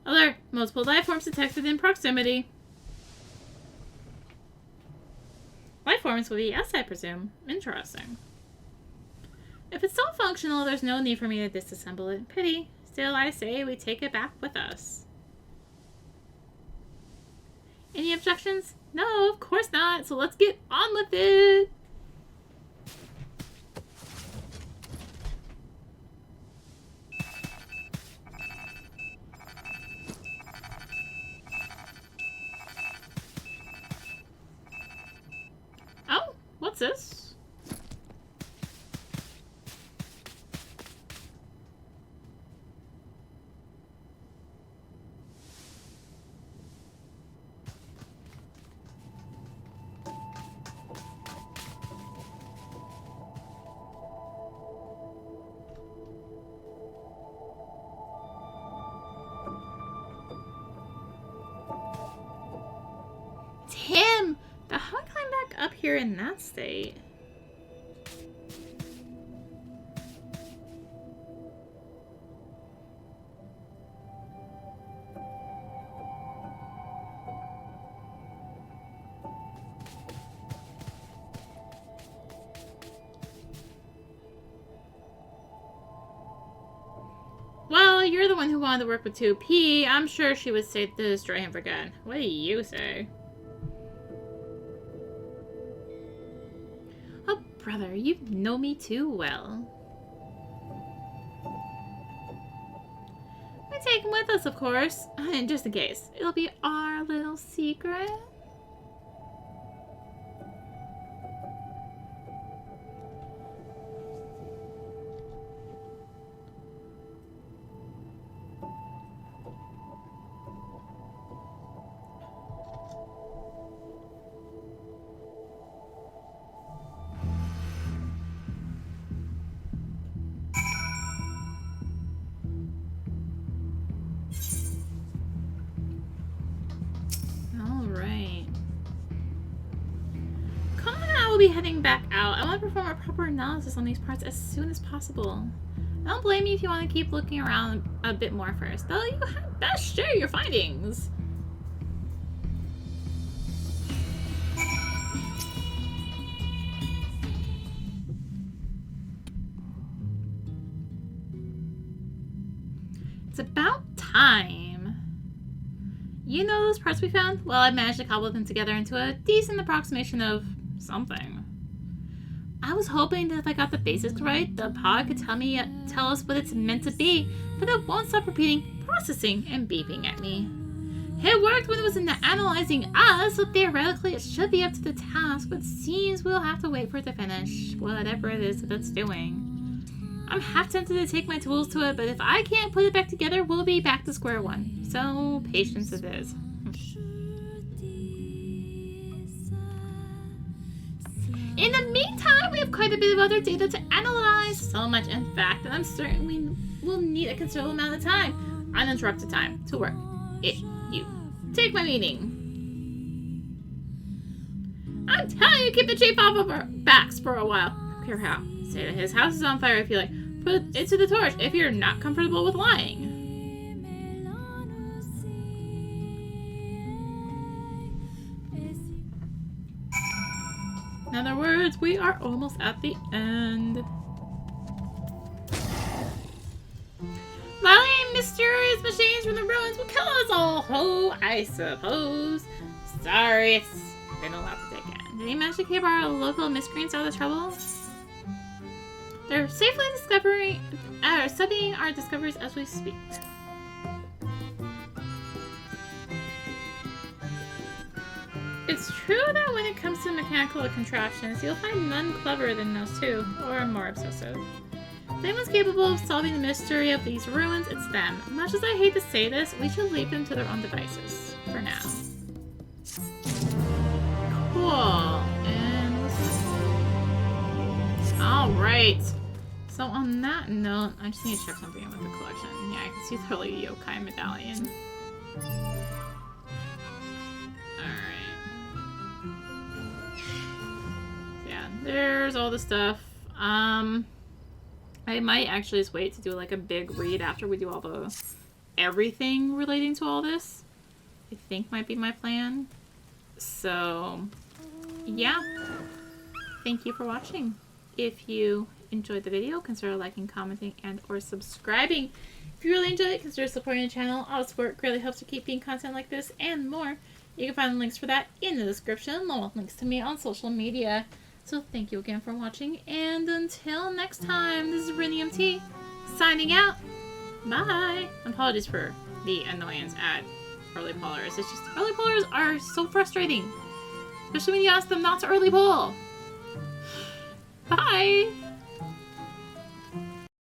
Alert! Multiple life forms detected in proximity. Life forms will be yes, I presume. Interesting. If it's still functional, there's no need for me to disassemble it. Pity. Still, I say we take it back with us. Any objections? No, of course not. So let's get on with it. Oh, what's this? Him! But how did I climb back up here in that state? Well, you're the one who wanted to work with 2P. I'm sure she would say to destroy him for good. What do you say? Brother, you know me too well. We take him with us, of course. And just in case. It'll be our little secret. We'll be heading back out. I want to perform a proper analysis on these parts as soon as possible. I don't blame you if you want to keep looking around a bit more first, though you had best share your findings. It's about time. You know those parts we found? Well, I managed to cobble them together into a decent approximation of something. I was hoping that if I got the basics right, the pod could tell us what it's meant to be, but it won't stop repeating, processing, and beeping at me. It worked when it was analyzing us, so theoretically it should be up to the task, but it seems we'll have to wait for it to finish, whatever it is that it's doing. I'm half tempted to take my tools to it, but if I can't put it back together, we'll be back to square one. So, patience it is. In the meantime, we have quite a bit of other data to analyze. So much, in fact, that I'm certain we will need a considerable amount of time, uninterrupted time, to work. You take my meaning. I'm telling you, keep the chief off of our backs for a while. I don't care how. Say that his house is on fire if you like. Put it to the torch if you're not comfortable with lying. In other words, we are almost at the end. Violent, mysterious machines from the ruins will kill us all. Oh, I suppose. Sorry, it's been a lot to take in. Did he manage to keep our local miscreants out of trouble? They're safely studying our discoveries as we speak. It's true that when it comes to mechanical contraptions, you'll find none cleverer than those two, or more obsessive. If anyone's capable of solving the mystery of these ruins, it's them. Much as I hate to say this, we should leave them to their own devices. For now. Cool. And alright. So on that note, I just need to check something with the collection. Yeah, I can see the early yokai medallion. There's all the stuff. I might actually just wait to do like a big read after we do all the everything relating to all this. I think might be my plan. So, yeah. Thank you for watching. If you enjoyed the video, consider liking, commenting, and or subscribing. If you really enjoyed it, consider supporting the channel. All the support greatly helps to keep being content like this and more. You can find the links for that in the description, along with links to me on social media. So thank you again for watching, and until next time, this is rinimt signing out. Bye! Apologies for the annoyance at early pullers. It's just, early pullers are so frustrating. Especially when you ask them not to early pull. Bye!